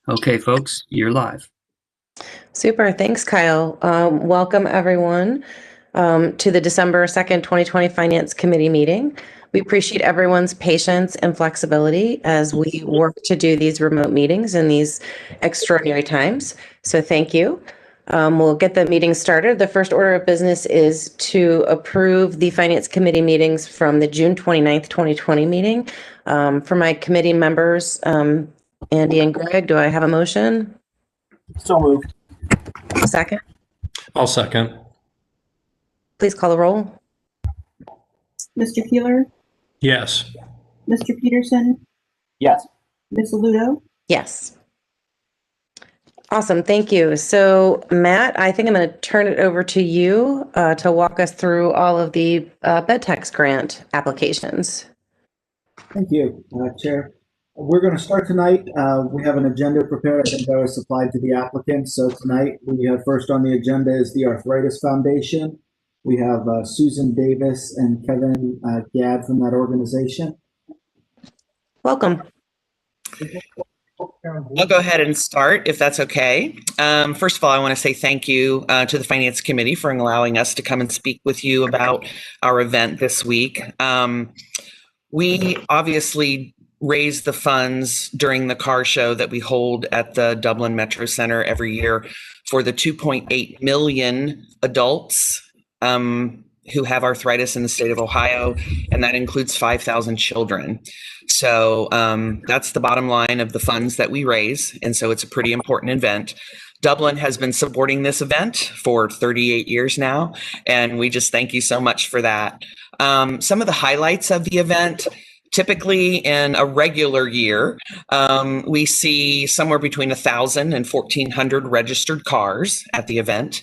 Okay, folks, you're live. Super. Thanks, Kyle. Welcome, everyone, to the December 2nd, 2020 Finance Committee meeting. We appreciate everyone's patience and flexibility as we work to do these remote meetings in these extraordinary times. So thank you. We'll get the meeting started. The first order of business is to approve the Finance Committee meetings from the June 29th, 2020 meeting. For my committee members, Andy and Greg, do I have a motion? So moved. A second? I'll second. Please call the roll. Mr. Keeler, Yes. Mr. Peterson, Yes. Ms. Aludo, Yes. Awesome. Thank you. So, Matt, I think I'm going to turn it over to you to walk us through all of the bed tax grant applications. Thank you, Chair. We're going to start tonight. We have an agenda prepared. I think that was supplied to the applicants. So tonight we have first on the agenda is the Arthritis Foundation. We have Susan Davis and Kevin Gadd from that organization. Welcome. I'll go ahead and start if that's okay. First of all, I want to say thank you to the Finance Committee for allowing us to come and speak with you about our event this week. We obviously raise the funds during the car show that we hold at the Dublin Metro Center every year for the 2.8 million adults who have arthritis in the state of Ohio, and that includes 5,000 children. So that's the bottom line of the funds that we raise, and so it's a pretty important event. Dublin has been supporting this event for 38 years now, and we just thank you so much for that. Some of the highlights of the event: typically in a regular year, we see somewhere between 1,000 and 1,400 registered cars at the event.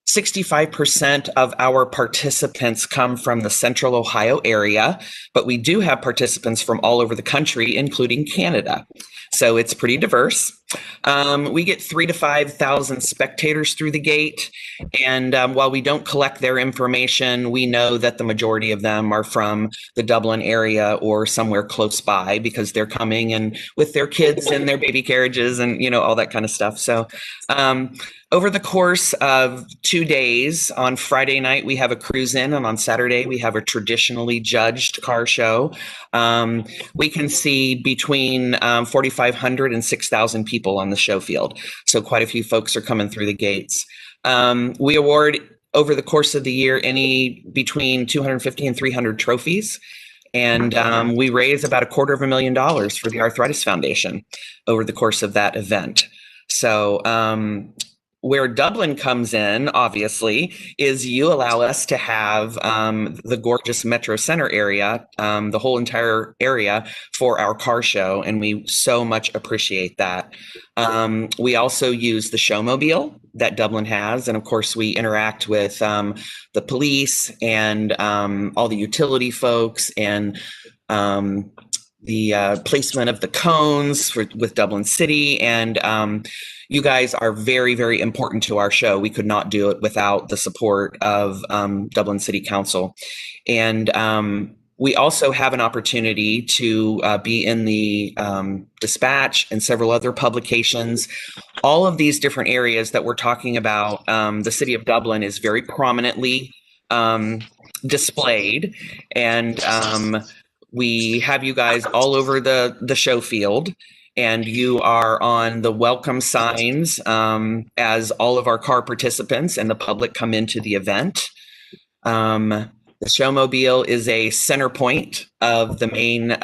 65% of our participants come from the Central Ohio area, but we do have participants from all over the country, including Canada. So it's pretty diverse. We get 3,000 to 5,000 spectators through the gate. And while we don't collect their information, we know that the majority of them are from the Dublin area or somewhere close by because they're coming and with their kids and their baby carriages and, you know, all that kind of stuff. So over the course of 2 days, on Friday night, we have a cruise in, and on Saturday, we have a traditionally judged car show. We can see between 4,500 and 6,000 people on the show field. So quite a few folks are coming through the gates. We award, over the course of the year, between 250 and 300 trophies. And we raise about $250,000 for the Arthritis Foundation over the course of that event. So where Dublin comes in, obviously, is you allow us to have the gorgeous Metro Center area, the whole entire area for our car show, and we so much appreciate that. We also use the showmobile that Dublin has, and of course we interact with the police and all the utility folks and the placement of the cones with Dublin City, and you guys are very, very important to our show. We could not do it without the support of Dublin City Council. And we also have an opportunity to be in the Dispatch and several other publications. All of these different areas that we're talking about, the city of Dublin is very prominently displayed. And we have you guys all over the show field. And you are on the welcome signs as all of our car participants and the public come into the event. The showmobile is a center point of the main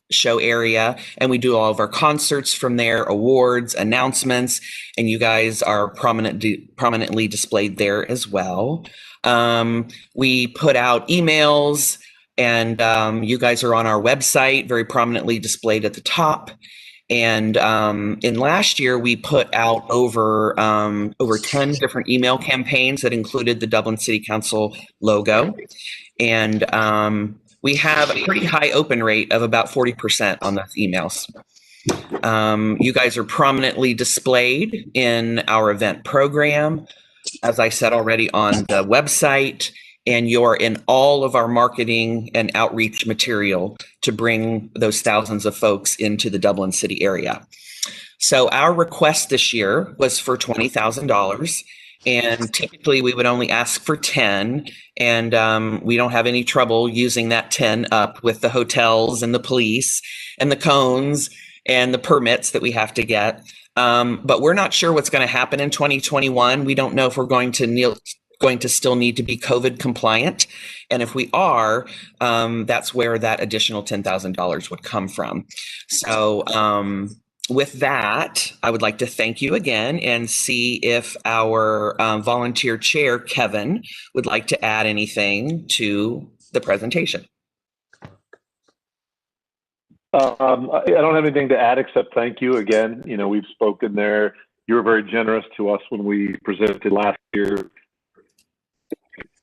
show area, and we do all of our concerts from there, awards, announcements, and you guys are prominently displayed there as well. We put out emails, and you guys are on our website, very prominently displayed at the top. And in last year, we put out over 10 different email campaigns that included the Dublin City Council logo. And we have a pretty high open rate of about 40% on those emails. You guys are prominently displayed in our event program, as I said already, on the website. and you're in all of our marketing and outreach material to bring those thousands of folks into the Dublin City area. So our request this year was for $20,000, and typically we would only ask for 10, and we don't have any trouble using that 10 up with the hotels and the police and the cones and the permits that we have to get. But we're not sure what's going to happen in 2021. We don't know if we're going to still need to be COVID compliant. And if we are, that's where that additional $10,000 would come from. So with that, I would like to thank you again and see if our volunteer chair, Kevin, would like to add anything to the presentation. I don't have anything to add except thank you again. You know, we've spoken there. You were very generous to us when we presented last year.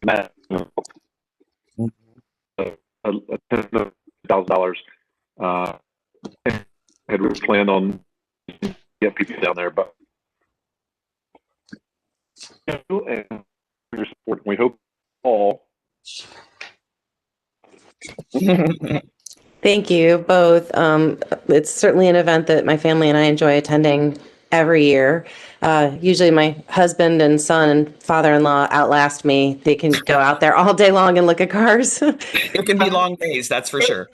$10,000. Had we planned on get people down there, but and your support. We hope all. Thank you both. It's certainly an event that my family and I enjoy attending every year. Usually my husband and son and father-in-law outlast me. They can go out there all day long and look at cars. It can be long days, that's for sure.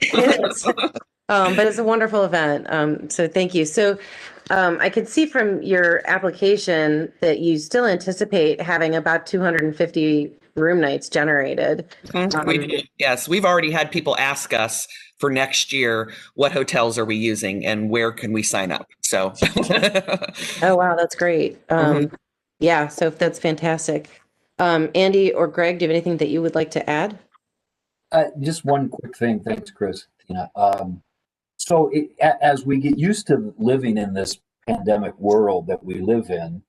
But it's a wonderful event. So thank you. So I could see from your application that you still anticipate having about 250 room nights generated. We do. Yes, we've already had people ask us for next year, what hotels are we using and where can we sign up? So. Oh, wow, that's great. Yeah, so that's fantastic. Andy or Greg, do you have anything that you would like to add? Just one quick thing. Thanks, Chris. So as we get used to living in this pandemic world that we live in,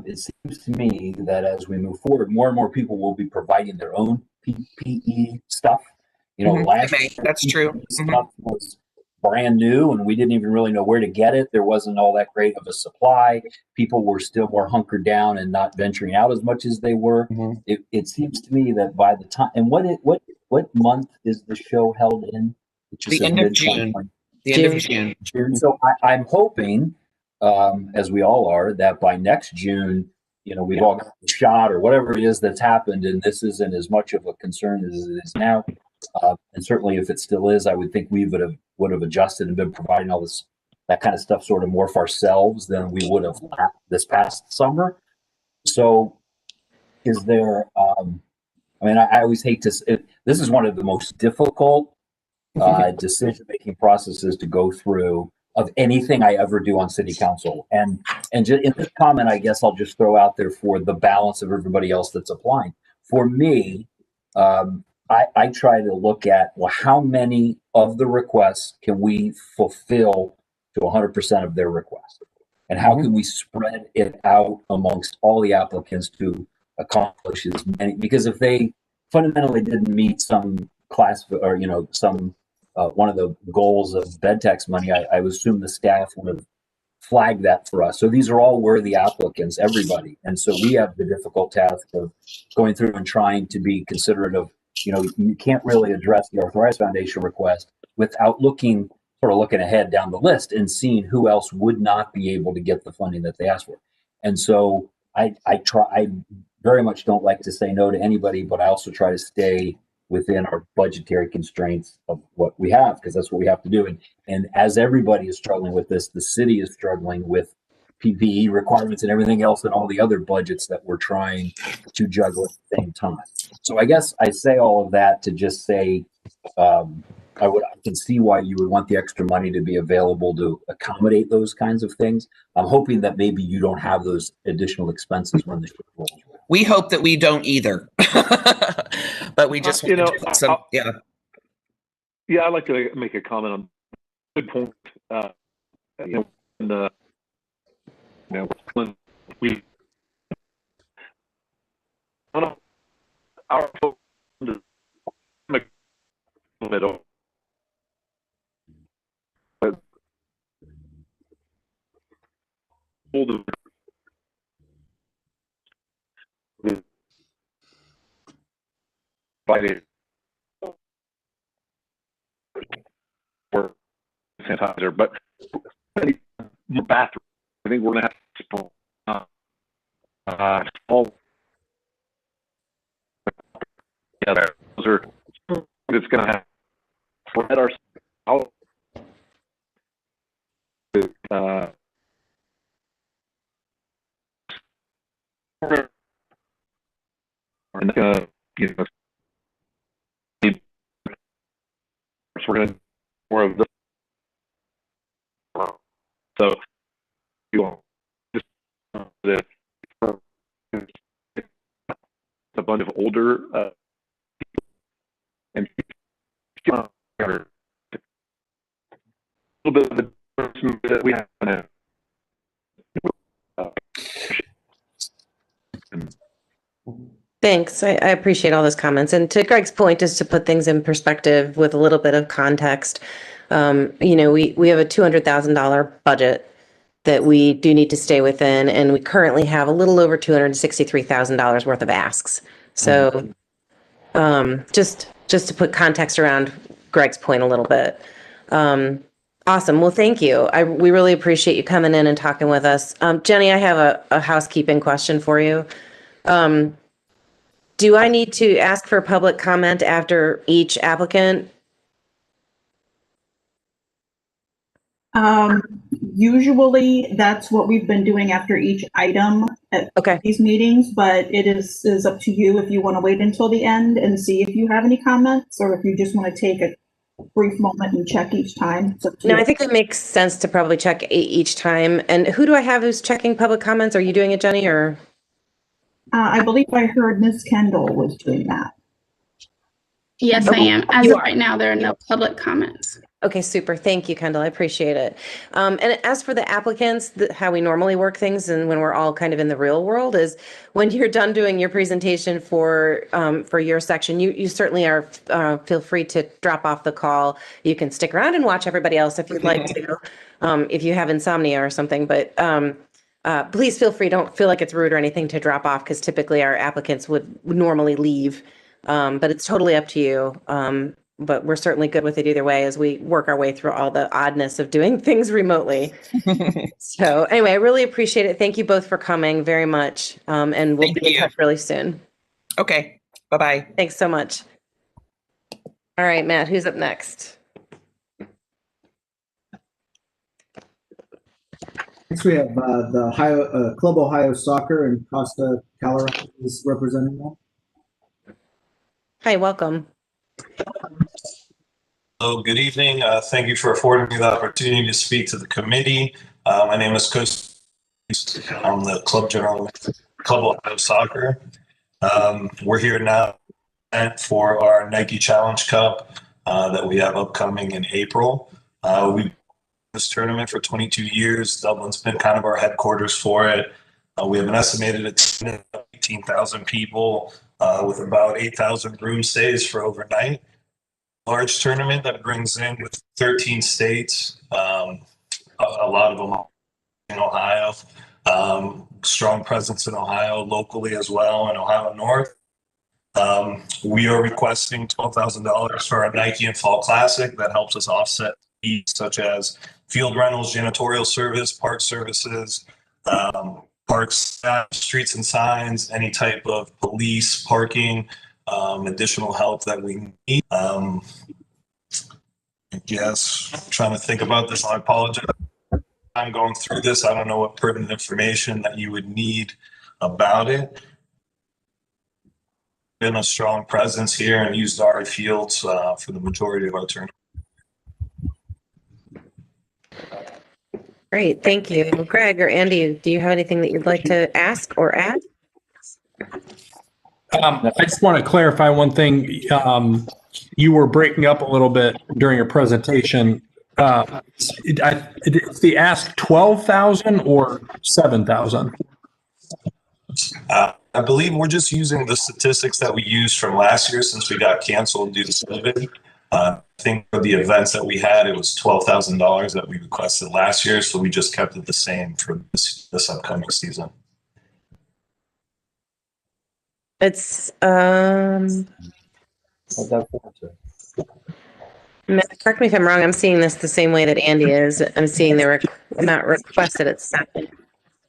it seems to me that as we move forward, more and more people will be providing their own PPE stuff. Last year, that's true. Stuff was brand new, and we didn't even really know where to get it. There wasn't all that great of a supply. People were still more hunkered down and not venturing out as much as they were. It seems to me that by the time, and what month is the show held in? The end of June. The end of June. So I'm hoping, as we all are, that by next June, we've all got the shot or whatever it is that's happened, and this isn't as much of a concern as it is now. And certainly, if it still is, I would think we would have adjusted and been providing all that kind of stuff sort of more for ourselves than we would have this past summer. So, is there? I always hate to. This is one of the most difficult decision-making processes to go through of anything I ever do on city council. And just in this comment, I guess I'll just throw out there for the balance of everybody else that's applying. For me, I try to look at, well, how many of the requests can we fulfill to 100% of their requests? And how can we spread it out amongst all the applicants to accomplish as many? Because if they fundamentally didn't meet some class or, some one of the goals of bed tax money, I would assume the staff would have flagged that for us. So these are all worthy applicants, everybody. And so we have the difficult task of going through and trying to be considerate of, you can't really address the Arthritis Foundation request without looking ahead down the list and seeing who else would not be able to get the funding that they asked for. And so I very much don't like to say no to anybody, but I also try to stay within our budgetary constraints of what we have, because that's what we have to do. And as everybody is struggling with this, the city is struggling with PPE requirements and everything else and all the other budgets that we're trying to juggle at the same time. So I guess I say all of that to just say, I can see why you would want the extra money to be available to accommodate those kinds of things. I'm hoping that maybe you don't have those additional expenses when the show rolls. We hope that we don't either, but we just Yeah, I'd like to make a comment on good point. When we our middle. provided for sanitizer, but the bathroom, I think we're going to have to all together. Those are it's going to have spread our out. And you know, we're going to more of this. So you all just a bunch of older and a little bit of the that we have now. Thanks. I appreciate all those comments. And to Greg's point, is to put things in perspective with a little bit of context. We have a $200,000 budget that we do need to stay within, and we currently have a little over $263,000 worth of asks. So just to put context around Greg's point a little bit. Awesome. Well, thank you. We really appreciate you coming in and talking with us. Jenny, I have a housekeeping question for you. Do I need to ask for public comment after each applicant? Usually that's what we've been doing after each item at these meetings, but it is up to you if you want to wait until the end and see if you have any comments, or if you just want to take a brief moment and check each time. No, I think it makes sense to probably check each time. And who do I have who's checking public comments? Are you doing it, Jenny, or? I believe I heard Ms. Kendall was doing that. Yes, I am. As of right now, there are no public comments. Okay, super. Thank you, Kendall. I appreciate it. And as for the applicants, how we normally work things and when we're all kind of in the real world is when you're done doing your presentation for your section, you certainly are feel free to drop off the call. You can stick around and watch everybody else if you'd like to, if you have insomnia or something. But please feel free. Don't feel like it's rude or anything to drop off, because typically our applicants would normally leave. But it's totally up to you. But we're certainly good with it either way as we work our way through all the oddness of doing things remotely. So anyway, I really appreciate it. Thank you both for coming very much. And we'll be in touch really soon. Okay. Bye-bye. Thanks so much. All right, Matt, who's up next? Next, we have the Club Ohio Soccer, and Costa Colorado is representing them. Hi, welcome. Hello, good evening. Thank you for affording me the opportunity to speak to the committee. My name is Costa. I'm the club general manager for Club Ohio Soccer. We're here now for our Nike Challenge Cup that we have upcoming in April. We've been this tournament for 22 years. Dublin's been kind of our headquarters for it. We have an estimated 18,000 people with about 8,000 room stays for overnight. Large tournament that brings in with 13 states, a lot of them in Ohio. Strong presence in Ohio locally as well, in Ohio North. We are requesting $12,000 for our Nike and Fall Classic. That helps us offset fees such as field rentals, janitorial service, park services, parks staff, streets and signs, any type of police, parking, additional help that we need. I guess I'm trying to think about this. I apologize. I'm going through this. I don't know what pertinent information that you would need about it. Been a strong presence here and used our fields for the majority of our tournament. Great, thank you. Greg or Andy, do you have anything that you'd like to ask or add? I just want to clarify one thing. You were breaking up a little bit during your presentation. It's the ask 12,000 or 7,000? I believe we're just using the statistics that we used from last year since we got canceled due to COVID. I think for the events that we had, it was $12,000 that we requested last year, so we just kept it the same for this upcoming season. It's What's that for? Matt, correct me if I'm wrong, I'm seeing this the same way that Andy is. I'm seeing the not requested at 7. Is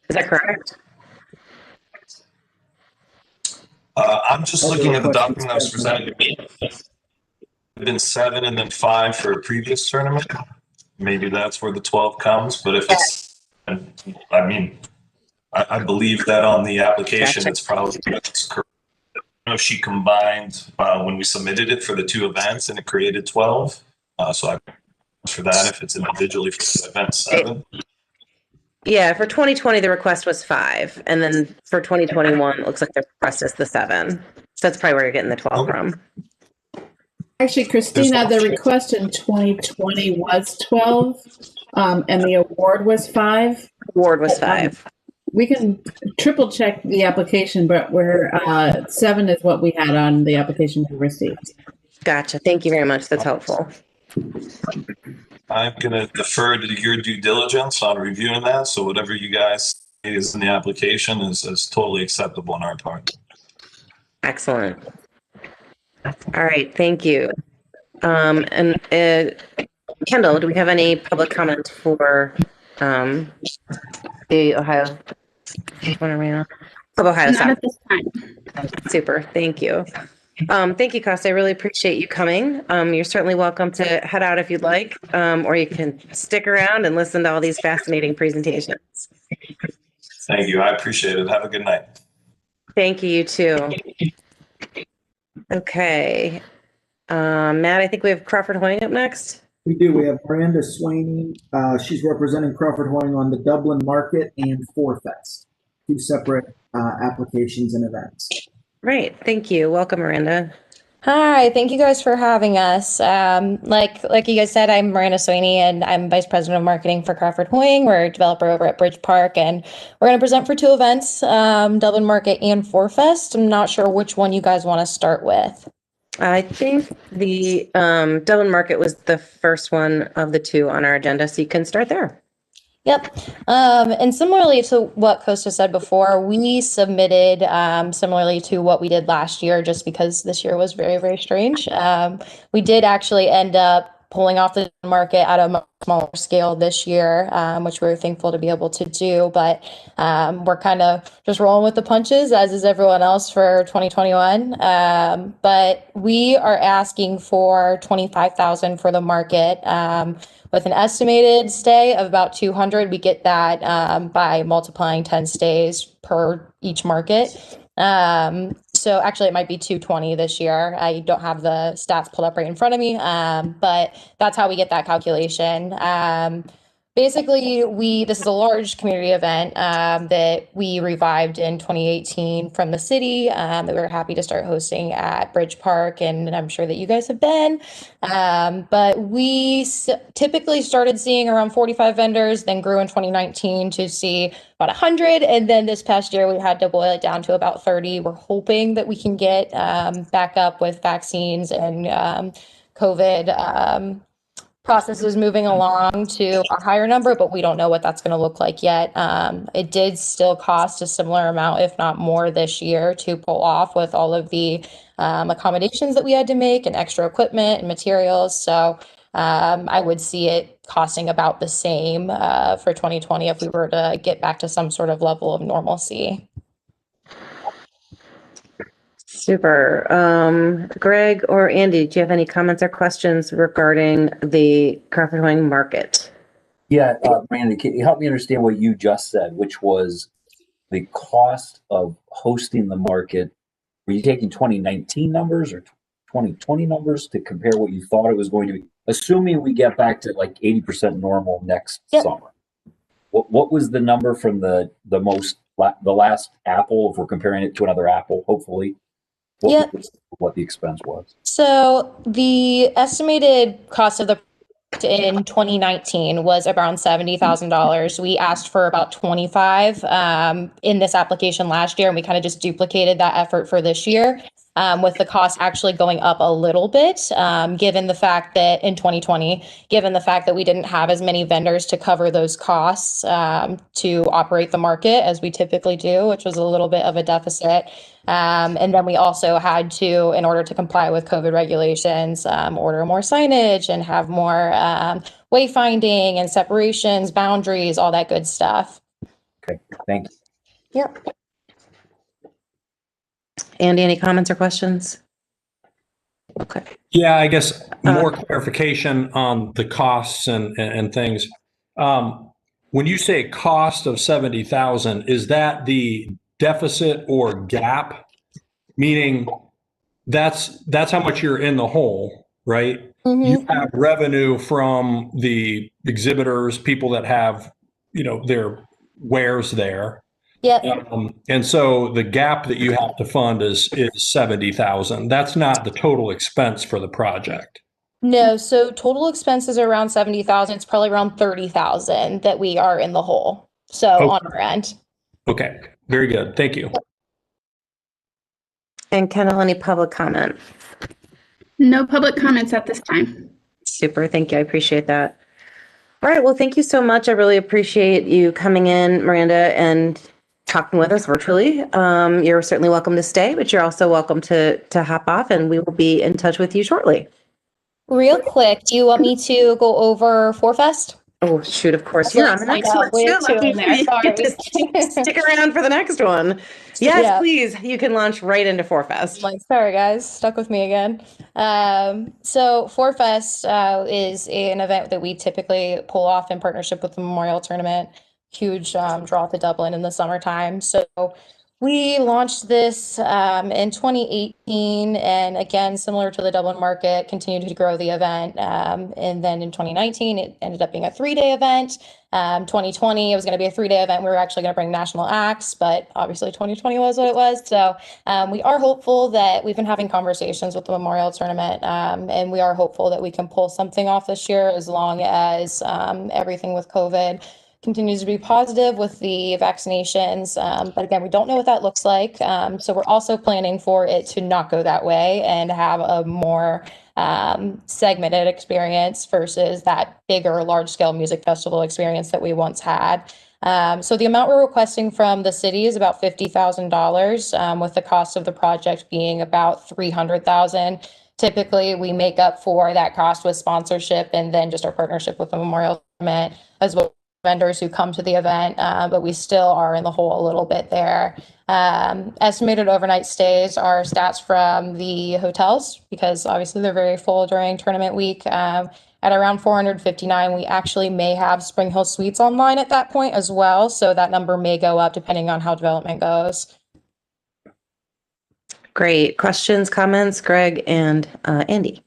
that correct? I'm just looking at the document that was presented to me. It's been 7 and then 5 for a previous tournament. Maybe that's where the 12 comes, but if it's, I mean, I believe that on the application, Gotcha. it's probably correct. I don't know if she combined when we submitted it for the 2 events and it created 12. So I for that if it's individually for the event 7. Yeah, for 2020, the request was 5. And then for 2021, it looks like the request is the 7. So that's probably where you're getting the 12 from. Actually, Christina, the request in 2020 was 12, and the award was 5. Award was 5. We can triple check the application, but we're 7 is what we had on the application we received. Gotcha. Thank you very much. That's helpful. I'm going to defer to your due diligence on reviewing that. So whatever you guys say is in the application is totally acceptable on our part. Excellent. All right. Thank you. And Kendall, do we have any public comment for the Ohio Club Ohio Not Soccer? at this time. Super. Thank you. Thank you, Costa. I really appreciate you coming. You're certainly welcome to head out if you'd like, or you can stick around and listen to all these fascinating presentations. Thank you. I appreciate it. Have a good night. Thank you, you too. Okay. Matt, I think we have Crawford Hoying up next. We do. We have Miranda Swaney. She's representing Crawford Hoying on the Dublin Market and Forfest, 2 separate applications and events. Great. Thank you. Welcome, Miranda. Hi, thank you guys for having us. Like you guys said, I'm Miranda Sweeney and I'm Vice President of Marketing for Crawford Hoying. We're a developer over at Bridge Park and we're going to present for 2 events, Dublin Market and Forfest. I'm not sure which one you guys want to start with. I think the Dublin Market was the first one of the 2 on our agenda, so you can start there. Yep. And similarly to what Costa said before, we submitted similarly to what we did last year, just because this year was very, very strange. We did actually end up pulling off the market at a much smaller scale this year, which we were thankful to be able to do. But we're kind of just rolling with the punches, as is everyone else for 2021. But we are asking for $25,000 for the market. With an estimated stay of about 200, we get that by multiplying 10 stays per each market. So actually it might be 220 this year. I don't have the stats pulled up right in front of me, but that's how we get that calculation. Basically, this is a large community event that we revived in 2018 from the city that we were happy to start hosting at Bridge Park, and I'm sure that you guys have been. But we typically started seeing around 45 vendors, then grew in 2019 to see about 100, and then this past year we had to boil it down to about 30. We're hoping that we can get back up with vaccines and COVID processes moving along to a higher number, but we don't know what that's going to look like yet. It did still cost a similar amount, if not more, this year to pull off with all of the accommodations that we had to make and extra equipment and materials. So I would see it costing about the same for 2020 if we were to get back to some sort of level of normalcy. Super. Greg or Andy, do you have any comments or questions regarding the Crawford Hoying Market? Yeah, Randy, can you help me understand what you just said, which was the cost of hosting the market? Were you taking 2019 numbers or 2020 numbers to compare what you thought it was going to be? Assuming we get back to like 80% normal next summer, what was the number from the last Apple, if we're comparing it to another Apple, hopefully? What the expense was. So the estimated cost of the in 2019 was around $70,000. We asked for about 25 in this application last year, and we kind of just duplicated that effort for this year, with the cost actually going up a little bit, given the fact that in 2020, given the fact that we didn't have as many vendors to cover those costs to operate the market as we typically do, which was a little bit of a deficit. And then we also had to, in order to comply with COVID regulations, order more signage and have more wayfinding and separations, boundaries, all that good stuff. Okay, thank you. Yep. Andy, any comments or questions? Okay. Yeah, I guess more clarification on the costs and things. When you say cost of 70,000, is that the deficit or gap? Meaning that's how much you're in the hole, right? You have revenue from the exhibitors, people that have, their wares there. Yeah. And so the gap that you have to fund is 70,000. That's not the total expense for the project. No, so total expenses are around 70,000. It's probably around 30,000 that we are in the hole. So on our end. Okay, very good. Thank you. And Kendall, any public comment? No public comments at this time. Super. Thank you. I appreciate that. All right. Well, thank you so much. I really appreciate you coming in, Miranda, and talking with us virtually. You're certainly welcome to stay, but you're also welcome to hop off, and we will be in touch with you shortly. Real quick, do you want me to go over ForFest? Oh, shoot, of course. You're on the next one. Stick around for the next one. Yes, please. You can launch right into ForFest. Sorry, guys. Stuck with me again. So ForFest is an event that we typically pull off in partnership with the Memorial Tournament. Huge draw to Dublin in the summertime. So we launched this in 2018, and again, similar to the Dublin market, continued to grow the event. And then in 2019, it ended up being a 3-day event. 2020, it was going to be a 3-day event. We were actually going to bring national acts, but obviously 2020 was what it was. So we are hopeful that we've been having conversations with the Memorial Tournament, and we are hopeful that we can pull something off this year as long as everything with COVID continues to be positive with the vaccinations. But again, we don't know what that looks like. So we're also planning for it to not go that way and have a more segmented experience versus that bigger, large scale music festival experience that we once had. So the amount we're requesting from the city is about $50,000, with the cost of the project being about $300,000. Typically, we make up for that cost with sponsorship and then just our partnership with the Memorial Tournament, as well as vendors who come to the event, but we still are in the hole a little bit there. Estimated overnight stays are stats from the hotels, because obviously they're very full during tournament week. At around 459, we actually may have Spring Hill Suites online at that point as well, so that number may go up depending on how development goes. Great. Questions, comments, Greg and Andy?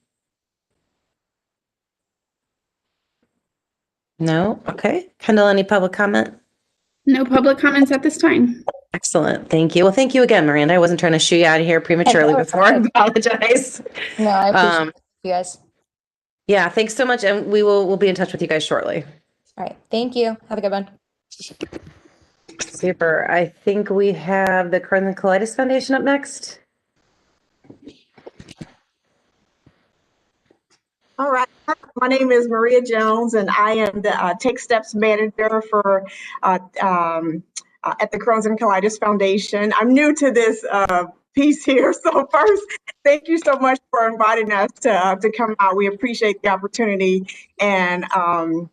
No? Okay. Kendall, any public comment? No public comments at this time. Excellent. Thank you. Well, thank you again, Miranda. I wasn't trying to shoot you out of here prematurely before. I apologize. No, I appreciate you guys. Yeah, thanks so much. And we'll be in touch with you guys shortly. All right. Thank you. Have a good one. Super. I think we have the Crohn's and Colitis Foundation up next. All right. My name is Maria Jones, and I am the Take Steps manager for at the Crohn's and Colitis Foundation. I'm new to this piece here, so first, thank you so much for inviting us to come out. We appreciate the opportunity and I'll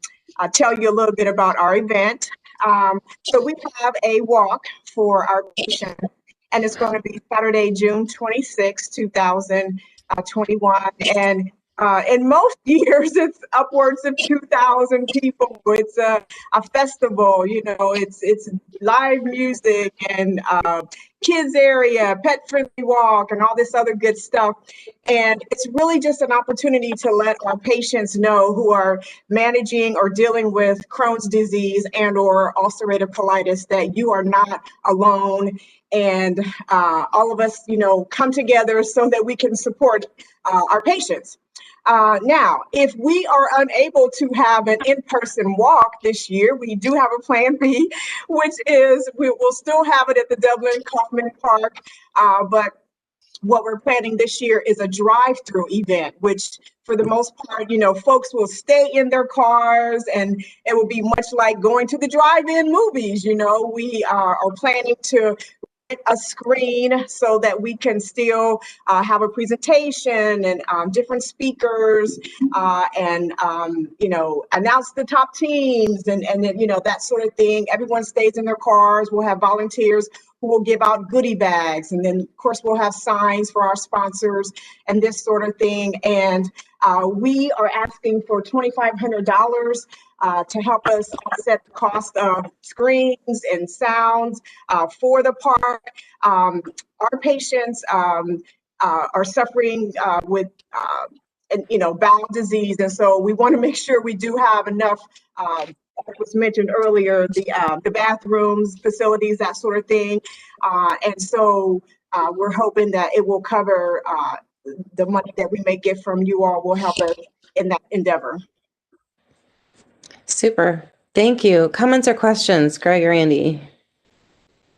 tell you a little bit about our event. So we have a walk for our patients, and it's going to be Saturday, June 26, 2021, and in most years, it's upwards of 2,000 people. It's a festival, you know, it's live music and kids area, pet-friendly walk, and all this other good stuff. And it's really just an opportunity to let our patients know who are managing or dealing with Crohn's disease and or ulcerative colitis that you are not alone. And all of us, you know, come together so that we can support our patients. Now, if we are unable to have an in-person walk this year, we do have a plan B, which is we will still have it at the Dublin Kaufman Park. But what we're planning this year is a drive-through event, which for the most part, you know, folks will stay in their cars, and it will be much like going to the drive-in movies. You know, we are planning to a screen so that we can still have a presentation and different speakers and announce the top teams and then, that sort of thing. Everyone stays in their cars. We'll have volunteers who will give out goodie bags. And then, of course, we'll have signs for our sponsors and this sort of thing. And we are asking for $2,500 to help us offset the cost of screens and sounds for the park. Our patients are suffering with bowel disease, and so we want to make sure we do have enough. Like was mentioned earlier, the bathrooms, facilities, that sort of thing, and so we're hoping that it will cover the money that we may get from you all will help us in that endeavor. Super. Thank you. Comments or questions, Greg or Andy?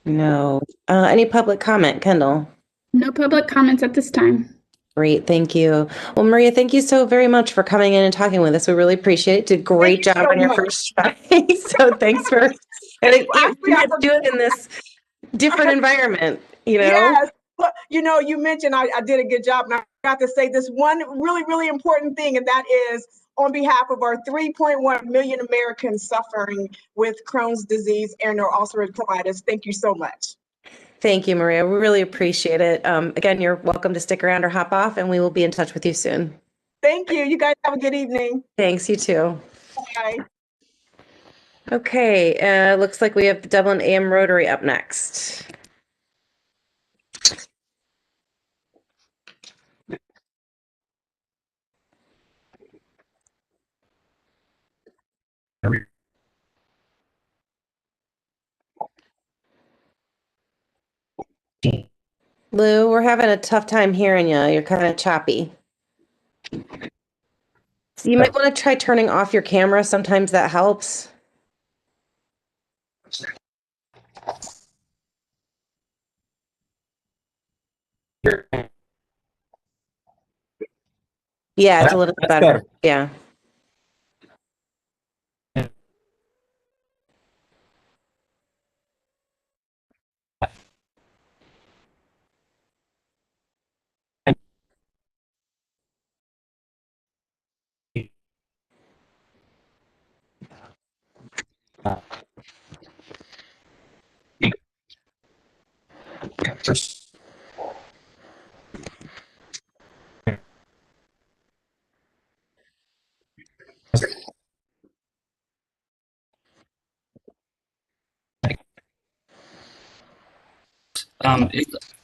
No. Any public comment, Kendall? No public comments at this time. Great. Thank you. Well, Maria, thank you so very much for coming in and talking with us. We really appreciate it. Did a great job on your first try. So thanks for do it in this different environment, Yes. Well, you mentioned I did a good job, and I got to say this one really, really important thing, and that is on behalf of our 3.1 million Americans suffering with Crohn's disease and or ulcerative colitis. Thank you so much. Thank you, Maria. We really appreciate it. Again, you're welcome to stick around or hop off, and we will be in touch with you soon. Thank you. You guys have a good evening. Thanks. You too. Bye. Okay. Looks like we have the Dublin AM Rotary up next. Lou, we're having a tough time hearing you. You're kind of choppy. So you might want to try turning off your camera. Sometimes that helps. Yeah, it's a little bit better. Yeah.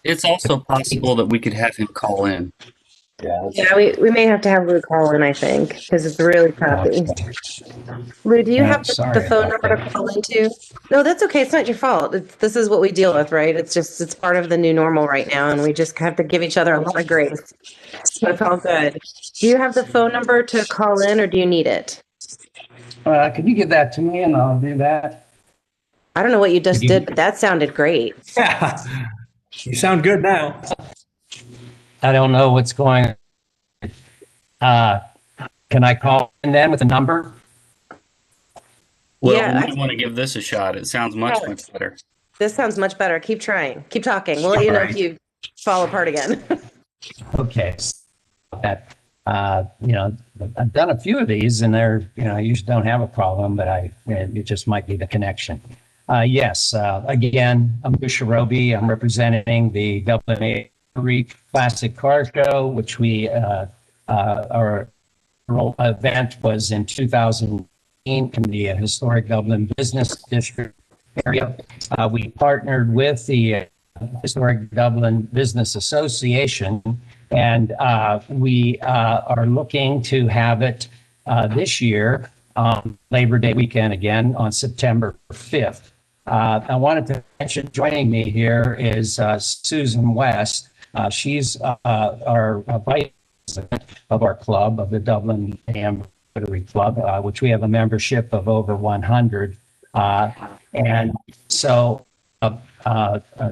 It's also possible that we could have him call in. Yeah, we may have to have Lou call in, I think, because it's really choppy. Lou, do you have the phone number to call into? No, that's okay. It's not your fault. This is what we deal with, right? It's part of the new normal right now, and we just have to give each other a lot of grace. So it's all good. Do you have the phone number to call in, or do you need it? Could you give that to me, and I'll do that? I don't know what you just did, but that sounded great. Yeah, you sound good now. I don't know what's going on. Can I call in then with a number? Well, Yeah, we might want to give this a shot. It sounds much better. This sounds much better. Keep trying. Keep talking. We'll let you know if you fall apart again. Okay. That, I've done a few of these and they're, I usually don't have a problem, but it just might be the connection. Yes. Again, I'm Busha Roby. I'm representing the Dublin Classic Car Show, which our event was in 2018 in the historic Dublin Business District area. We partnered with the Historic Dublin Business Association, and we are looking to have it this year on Labor Day weekend again on September 5th. I wanted to mention, joining me here is Susan West. She's our vice president of our club, of the Dublin AM Rotary Club, which we have a membership of over 100. And so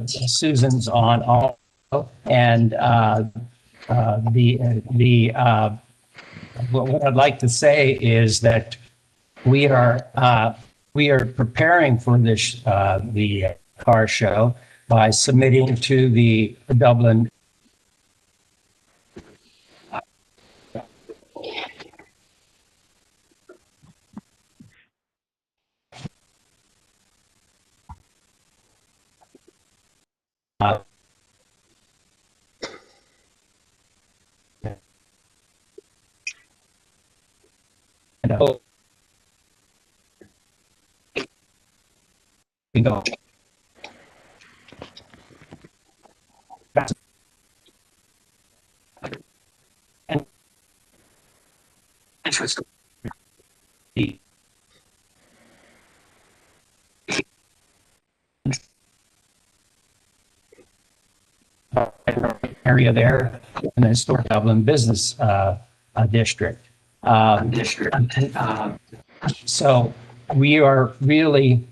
Susan's on also, and what I'd like to say is that we are preparing for this the car show. by submitting to the Dublin go. And interest. Area there in the historic Dublin business district. So we are really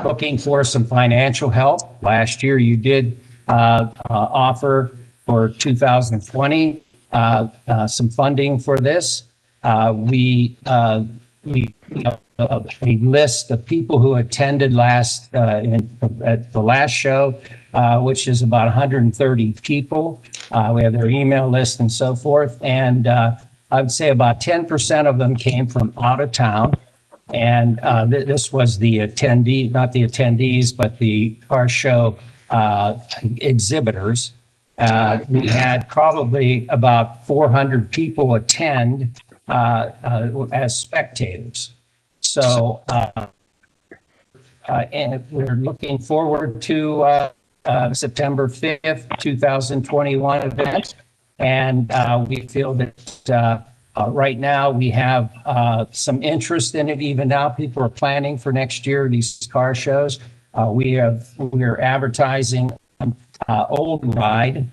looking for some financial help. Last year, you did offer for 2020 some funding for this. We a list of people who attended at the last show, which is about 130 people. We have their email list and so forth. And I would say about 10% of them came from out of town. And this was the attendee, not the attendees, but the car show exhibitors. We had probably about 400 people attend as spectators. So, and we're looking forward to September 5th, 2021 event. And we feel that right now we have some interest in it. Even now, people are planning for next year, these car shows. We're advertising Old Ride,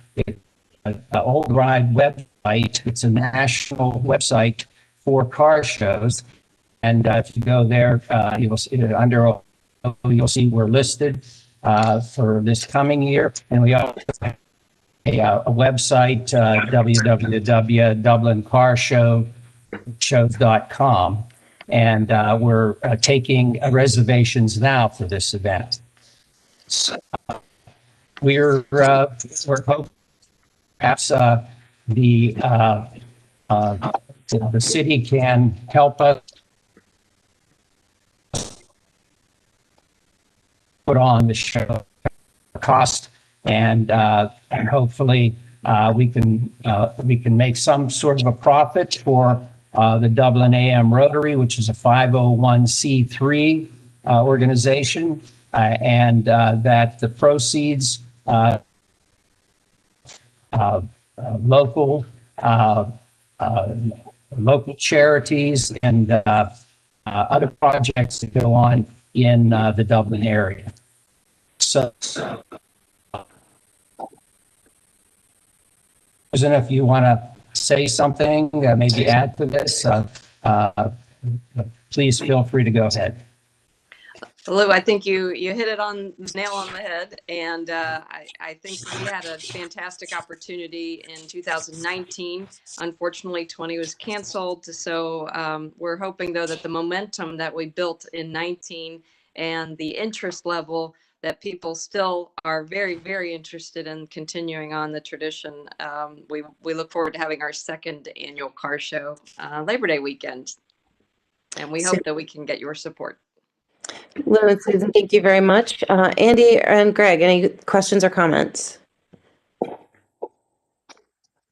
Old Ride website. It's a national website for car shows. And if you go there, you'll see you'll see we're listed for this coming year. And we also have a website, www.dublincarshows.com. And we're taking reservations now for this event. So we're hoping perhaps the city can help us put on the show cost, and hopefully we can make some sort of a profit for the Dublin AM Rotary, which is a 501c3 organization, and that the proceeds local charities and other projects that go on in the Dublin area. So, President, if you want to say something, maybe add to this, please feel free to go ahead. Lou, I think you hit it on the nail on the head, and I think we had a fantastic opportunity in 2019. Unfortunately, 20 was canceled, so we're hoping though that the momentum that we built in 19 and the interest level that people still are very, very interested in continuing on the tradition. We look forward to having our second annual car show Labor Day weekend, and we hope that we can get your support. Lou and Susan, thank you very much. Andy and Greg, any questions or comments?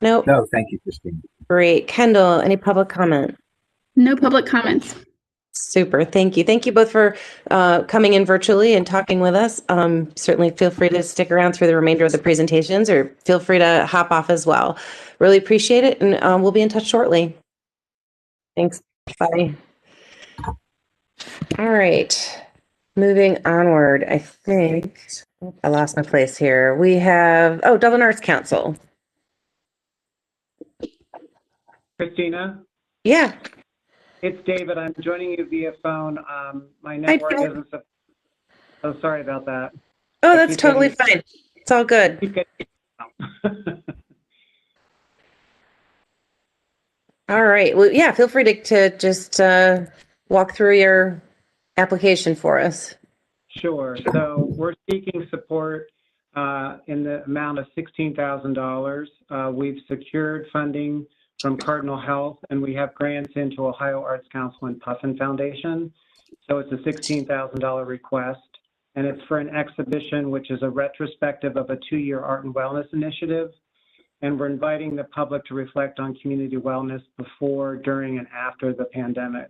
Nope. No, thank you, Christine. Great. Kendall, any public comment? No public comments. Super. Thank you. Thank you both for coming in virtually and talking with us. Certainly feel free to stick around through the remainder of the presentations, or feel free to hop off as well. Really appreciate it, and we'll be in touch shortly. Thanks. Bye. All right. Moving onward, I think I lost my place here. We have, Dublin Arts Council. Christina? Yeah. It's David. I'm joining you via phone. My network isn't so sorry about that. Oh, that's totally fine. It's all good. All right. Well, yeah, feel free to just walk through your application for us. Sure. So we're seeking support in the amount of $16,000. We've secured funding from Cardinal Health, and we have grants into Ohio Arts Council and Puffin Foundation. So it's a $16,000 request, and it's for an exhibition, which is a retrospective of a 2-year art and wellness initiative. And we're inviting the public to reflect on community wellness before, during, and after the pandemic.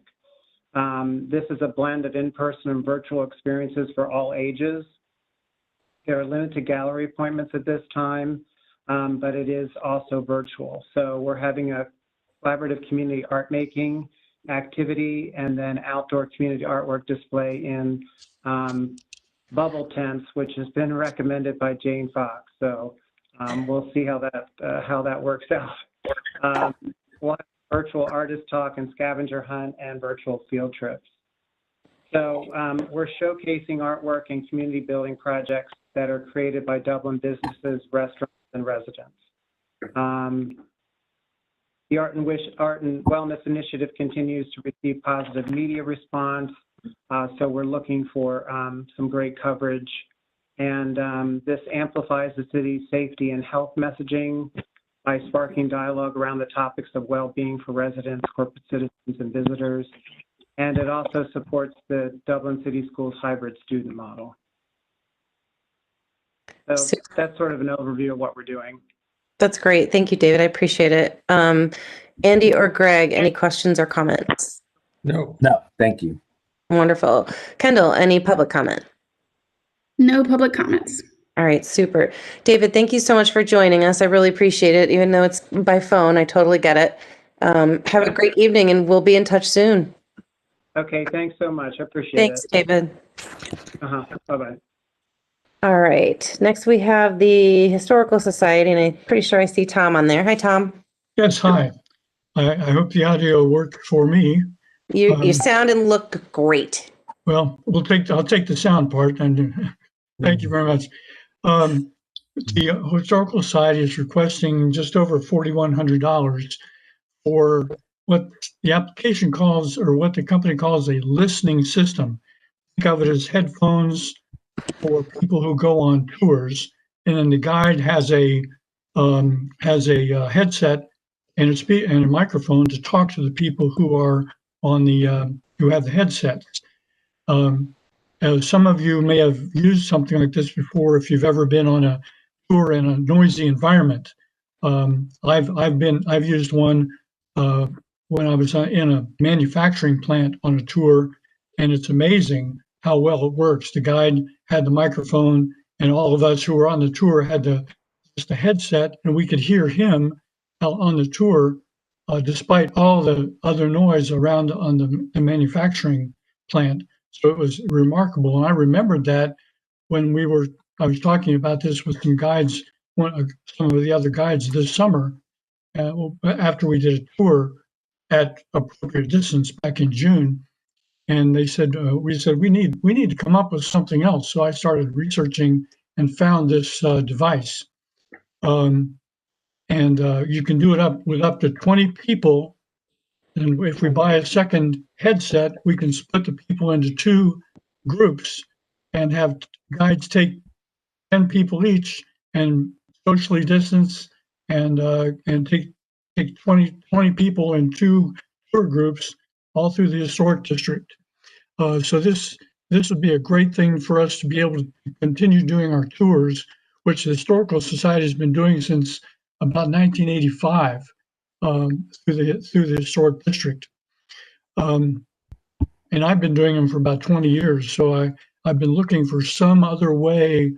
This is a blend of in-person and virtual experiences for all ages. There are limited gallery appointments at this time, but it is also virtual. So we're having a collaborative community art making activity and then outdoor community artwork display in bubble tents, which has been recommended by Jane Fox. So we'll see how that works out. We'll have virtual artist talk and scavenger hunt and virtual field trips. So we're showcasing artwork and community building projects that are created by Dublin businesses, restaurants, and residents. The Art and Wellness Initiative continues to receive positive media response. So we're looking for some great coverage. And this amplifies the city's safety and health messaging by sparking dialogue around the topics of well-being for residents, corporate citizens, and visitors. And it also supports the Dublin City Schools hybrid student model. So that's sort of an overview of what we're doing. That's great. Thank you, David. I appreciate it. Andy or Greg, any questions or comments? No. No, thank you. Wonderful. Kendall, any public comment? No public comments. All right, super. David, thank you so much for joining us. I really appreciate it, even though it's by phone. I totally get it. Have a great evening, and we'll be in touch soon. Okay, thanks so much. I appreciate Thanks, it. David. Bye-bye. All right. Next, we have the Historical Society, and I'm pretty sure I see Tom on there. Hi, Tom. Yes, hi. I hope the audio worked for me. You sound and look great. Well, I'll take the sound part, and thank you very much. The Historical Society is requesting just over $4,100 for what the application calls, or what the company calls, a listening system. Think of it as headphones for people who go on tours, and then the guide has a headset and a microphone to talk to the people who are on the who have the headsets. Some of you may have used something like this before if you've ever been on a tour in a noisy environment. I've used one when I was in a manufacturing plant on a tour, and it's amazing how well it works. The guide had the microphone, and all of us who were on the tour had just a headset, and we could hear him on the tour, despite all the other noise around on the manufacturing plant. So it was remarkable. And I remembered that when I was talking about this with some guides, some of the other guides this summer, after we did a tour at appropriate distance back in June. And they said, we need to come up with something else. So I started researching and found this device. And you can do it with up to 20 people. And if we buy a second headset, we can split the people into 2 groups and have guides take 10 people each and socially distance and take 20 people in 2 tour groups all through the historic district. So this would be a great thing for us to be able to continue doing our tours, which the Historical Society has been doing since about 1985 through the historic district. And I've been doing them for about 20 years. So I've been looking for some other way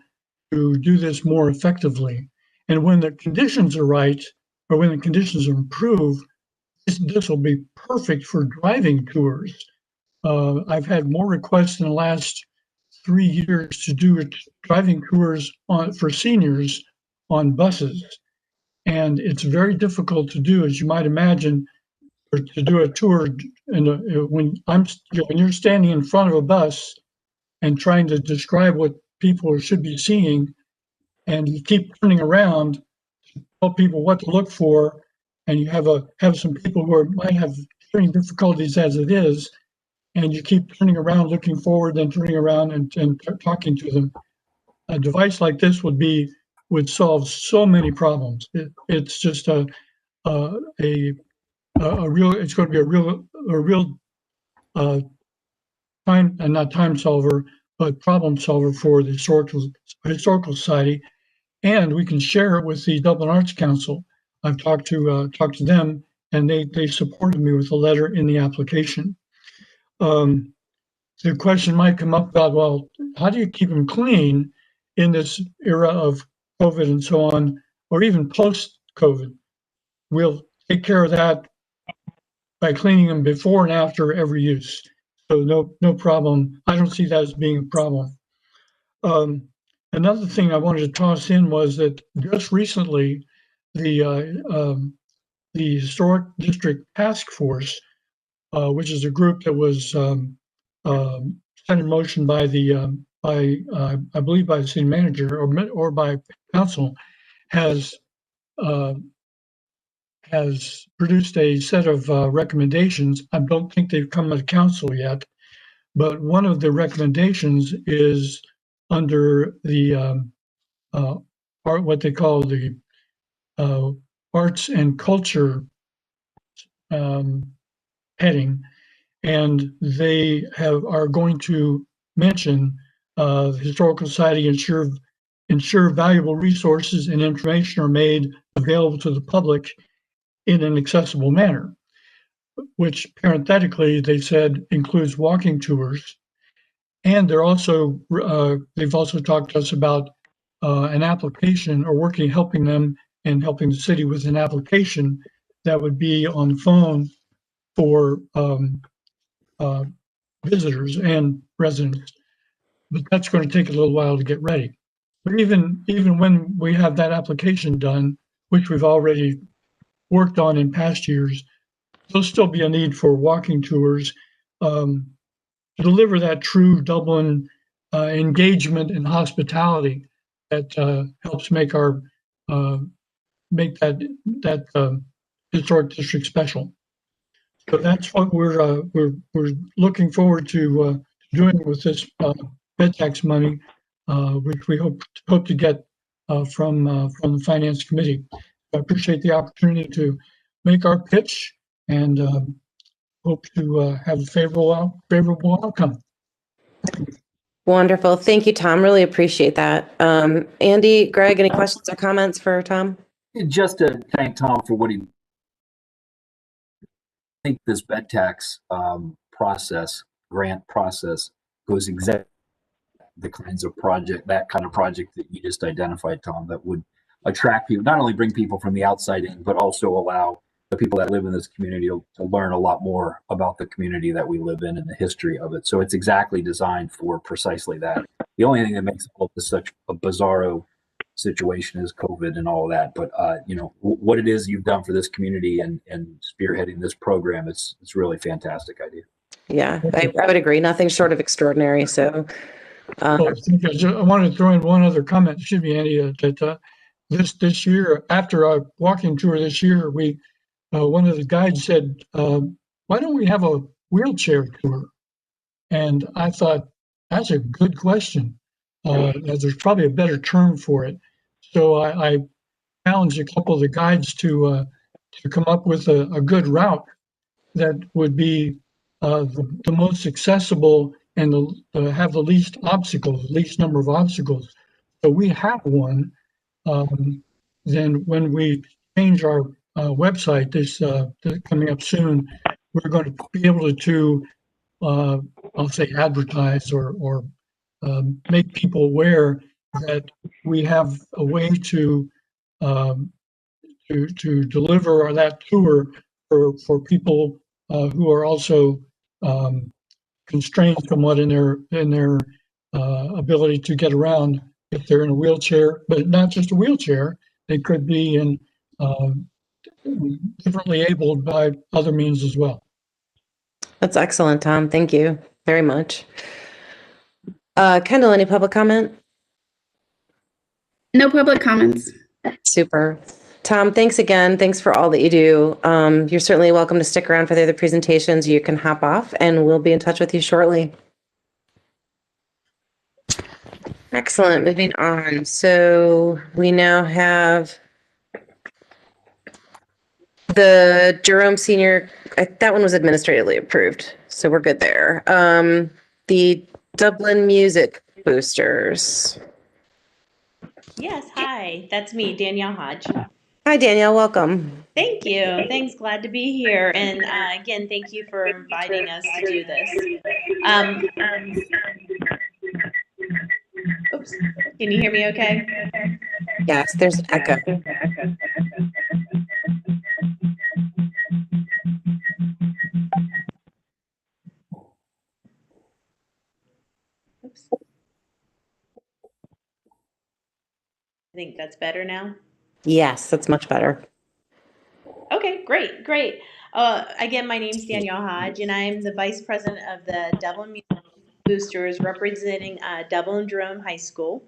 to do this more effectively. And when the conditions are right, or when the conditions improve, this will be perfect for driving tours. I've had more requests in the last 3 years to do driving tours for seniors on buses. And it's very difficult to do, as you might imagine, to do a tour. And when you're standing in front of a bus and trying to describe what people should be seeing, and you keep turning around to tell people what to look for, and you have some people who might have hearing difficulties as it is, and you keep turning around, looking forward, then turning around and talking to them. A device like this would solve so many problems. It's just a real. It's going to be a real not time solver, but problem solver for the historical society, and we can share it with the Dublin Arts Council. I've talked to them, and they supported me with a letter in the application. The question might come up about, well, how do you keep them clean in this era of COVID and so on, or even post-COVID? We'll take care of that by cleaning them before and after every use. So no problem. I don't see that as being a problem. Another thing I wanted to toss in was that just recently, the Historic District Task Force, which is a group that was set in motion by I believe by the city manager or by council, has produced a set of recommendations. I don't think they've come to council yet, but one of the recommendations is under the what they call the arts and culture heading, and they are going to mention the Historical Society ensure valuable resources and information are made available to the public in an accessible manner, which parenthetically they said includes walking tours. And they've also talked to us about an application or helping them and helping the city with an application that would be on the phone for visitors and residents. But that's going to take a little while to get ready. But even when we have that application done, which we've already worked on in past years, there'll still be a need for walking tours to deliver that true Dublin engagement and hospitality that helps make that historic district special. So that's what we're looking forward to doing with this bed tax money, which we hope to get from the Finance Committee. I appreciate the opportunity to make our pitch and hope to have a favorable outcome. Wonderful. Thank you, Tom. Really appreciate that. Andy, Greg, any questions or comments for Tom? Just to thank Tom for what he. I think this bed tax grant process goes exactly the kinds of that kind of project that you just identified, Tom, that would attract people, not only bring people from the outside in, but also allow the people that live in this community to learn a lot more about the community that we live in and the history of it. So it's exactly designed for precisely that. The only thing that makes all this such a bizarro situation is COVID and all of that. But what it is you've done for this community and spearheading this program, it's really fantastic idea. Yeah, I would agree. Nothing short of extraordinary. So I wanted to throw in one other comment. Excuse me, Andy, that this year, after our walking tour this year, one of the guides said, why don't we have a wheelchair tour? And I thought, that's a good question. There's probably a better term for it. So I challenged a couple of the guides to come up with a good route that would be the most accessible and have the least number of obstacles. So we have one. Then when we change our website, this coming up soon, we're going to be able to I'll say advertise or make people aware that we have a way to deliver that tour for people who are also constrained somewhat in their ability to get around if they're in a wheelchair, but not just a wheelchair. They could be in differently abled by other means as well. That's excellent, Tom. Thank you very much. Kendall, any public comment? No public comments. Super. Tom, thanks again. Thanks for all that you do. You're certainly welcome to stick around for the other presentations. You can hop off and we'll be in touch with you shortly. Excellent. Moving on. So we now have the Jerome Senior, that one was administratively approved, so we're good there. The Dublin Music Boosters. Yes, hi, that's me, Danielle Hodge. Hi, Danielle. Welcome. Thank you. Thanks, glad to be here. And again, thank you for inviting us to do this. Oops, can you hear me okay? Yes, there's an echo. Oops. I think that's better now. Yes, that's much better. Okay, great, great. Again, my name's Danielle Hodge, and I'm the Vice President of the Dublin Music Boosters, representing Dublin Jerome High School.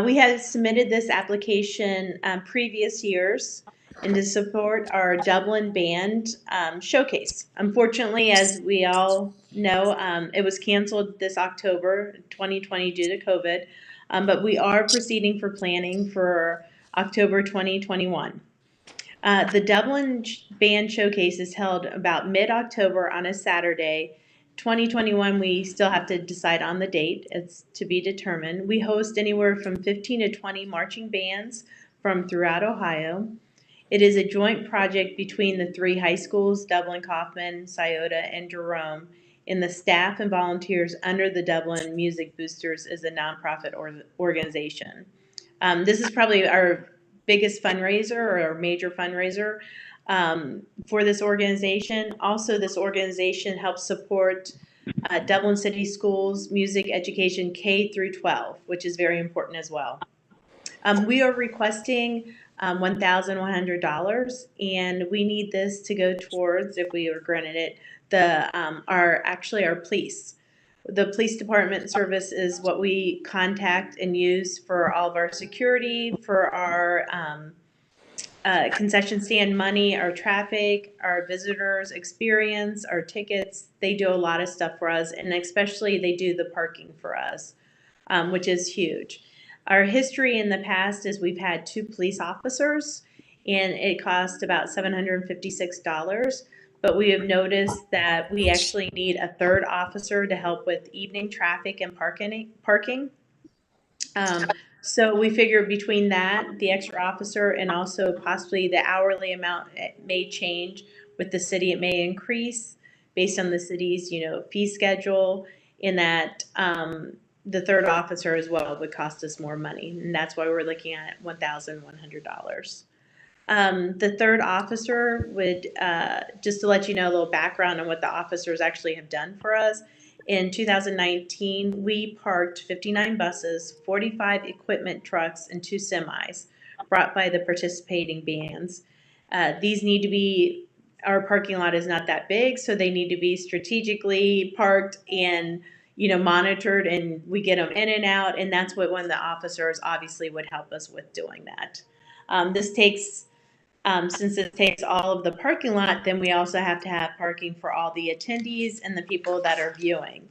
We have submitted this application previous years and to support our Dublin Band Showcase. Unfortunately, as we all know, it was canceled this October 2020 due to COVID, but we are proceeding for planning for October 2021. The Dublin Band Showcase is held about mid-October on a Saturday. 2021, we still have to decide on the date. It's to be determined. We host anywhere from 15 to 20 marching bands from throughout Ohio. It is a joint project between the three high schools, Dublin, Kaufman, Scioto, and Jerome, and the staff and volunteers under the Dublin Music Boosters is a nonprofit organization. This is probably our biggest fundraiser or our major fundraiser for this organization. Also, this organization helps support Dublin City Schools music education K through 12, which is very important as well. We are requesting $1,100, and we need this to go towards, if we are granted it, our police. The police department service is what we contact and use for all of our security, for our concession stand money, our traffic, our visitors experience, our tickets. They do a lot of stuff for us, and especially they do the parking for us, which is huge. Our history in the past is we've had 2 police officers, and it cost about $756. But we have noticed that we actually need a 3rd officer to help with evening traffic and parking. So we figure between that, the extra officer, and also possibly the hourly amount, it may change with the city. It may increase based on the city's, fee schedule, in that the 3rd officer as well would cost us more money. And that's why we're looking at $1,100. The 3rd officer would, just to let you know a little background on what the officers actually have done for us. In 2019, we parked 59 buses, 45 equipment trucks, and 2 semis brought by the participating bands. These need to be, our parking lot is not that big, so they need to be strategically parked and monitored, and we get them in and out, and that's what one of the officers obviously would help us with doing that. This takes, since it takes all of the parking lot, then we also have to have parking for all the attendees and the people that are viewing.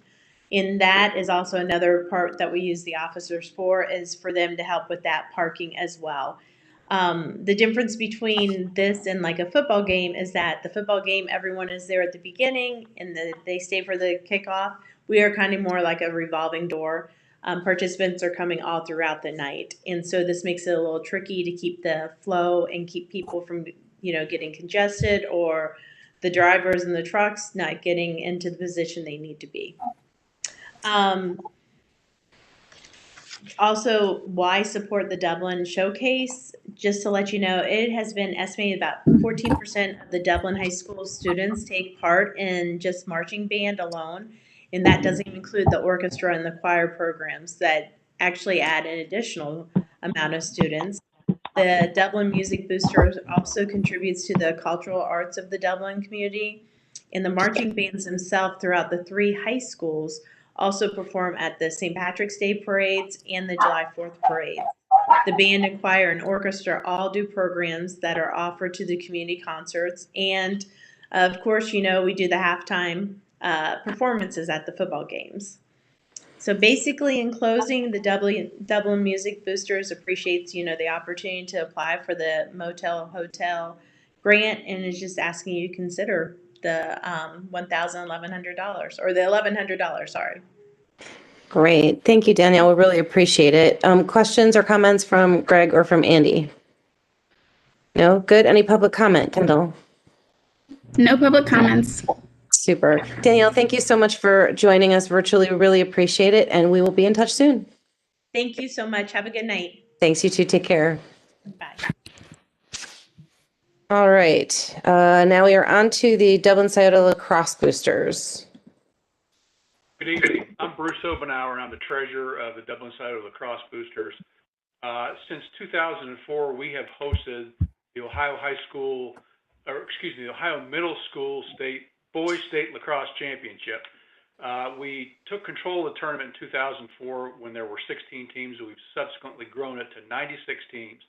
And that is also another part that we use the officers for, is for them to help with that parking as well. The difference between this and like a football game is that the football game, everyone is there at the beginning and they stay for the kickoff. We are kind of more like a revolving door. Participants are coming all throughout the night. And so this makes it a little tricky to keep the flow and keep people from, getting congested, or the drivers and the trucks not getting into the position they need to be. Also, why support the Dublin Showcase? Just to let you know, it has been estimated about 14% of the Dublin High School students take part in just marching band alone. And that doesn't include the orchestra and the choir programs that actually add an additional amount of students. The Dublin Music Boosters also contributes to the cultural arts of the Dublin community. And the marching bands themselves throughout the 3 high schools also perform at the St. Patrick's Day parades and the July 4th parades. The band and choir and orchestra all do programs that are offered to the community concerts. And of course, we do the halftime performances at the football games. So basically, in closing, the Dublin Music Boosters appreciates, the opportunity to apply for the motel hotel grant, and is just asking you to consider the $1,100 or the $1,100. Sorry. Great. Thank you, Danielle. We really appreciate it. Questions or comments from Greg or from Andy? No? Good. Any public comment, Kendall? No public comments. Super. Danielle, thank you so much for joining us virtually. We really appreciate it, and we will be in touch soon. Thank you so much. Have a good night. Thanks, you too. Take care. Bye. All right. Now we are on to the Dublin Scioto Lacrosse Boosters. Good evening. I'm Bruce Obenauer, and I'm the treasurer of the Dublin Scioto Lacrosse Boosters. Since 2004, we have hosted the Ohio Middle School Boys State Lacrosse Championship. We took control of the tournament in 2004 when there were 16 teams. We've subsequently grown it to 96 teams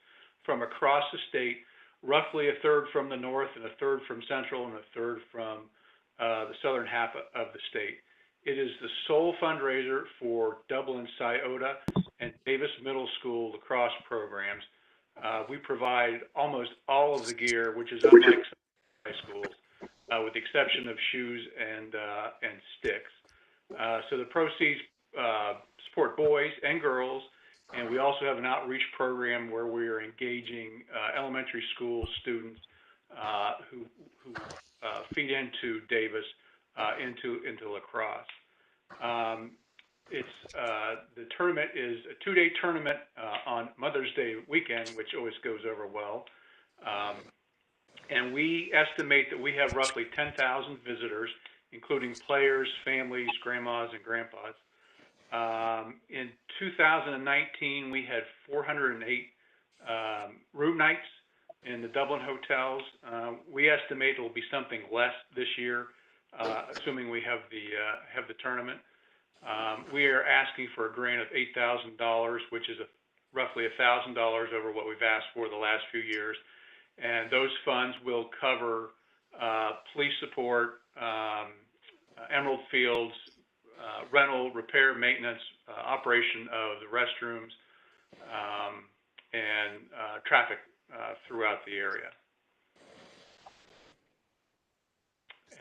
from across the state, roughly a third from the north and a third from central and a third from the southern half of the state. It is the sole fundraiser for Dublin Scioto and Davis Middle School lacrosse programs. We provide almost all of the gear, which is unlike some high schools, with the exception of shoes and sticks. So the proceeds support boys and girls, and we also have an outreach program where we are engaging elementary school students who feed into Davis into lacrosse. The tournament is a 2-day tournament on Mother's Day weekend, which always goes over well. And we estimate that we have roughly 10,000 visitors, including players, families, grandmas, and grandpas. In 2019, we had 408 room nights in the Dublin hotels. We estimate it will be something less this year, assuming we have the tournament. We are asking for a grant of $8,000, which is roughly $1,000 over what we've asked for the last few years. And those funds will cover police support, Emerald Fields, rental, repair, maintenance, operation of the restrooms, and traffic throughout the area.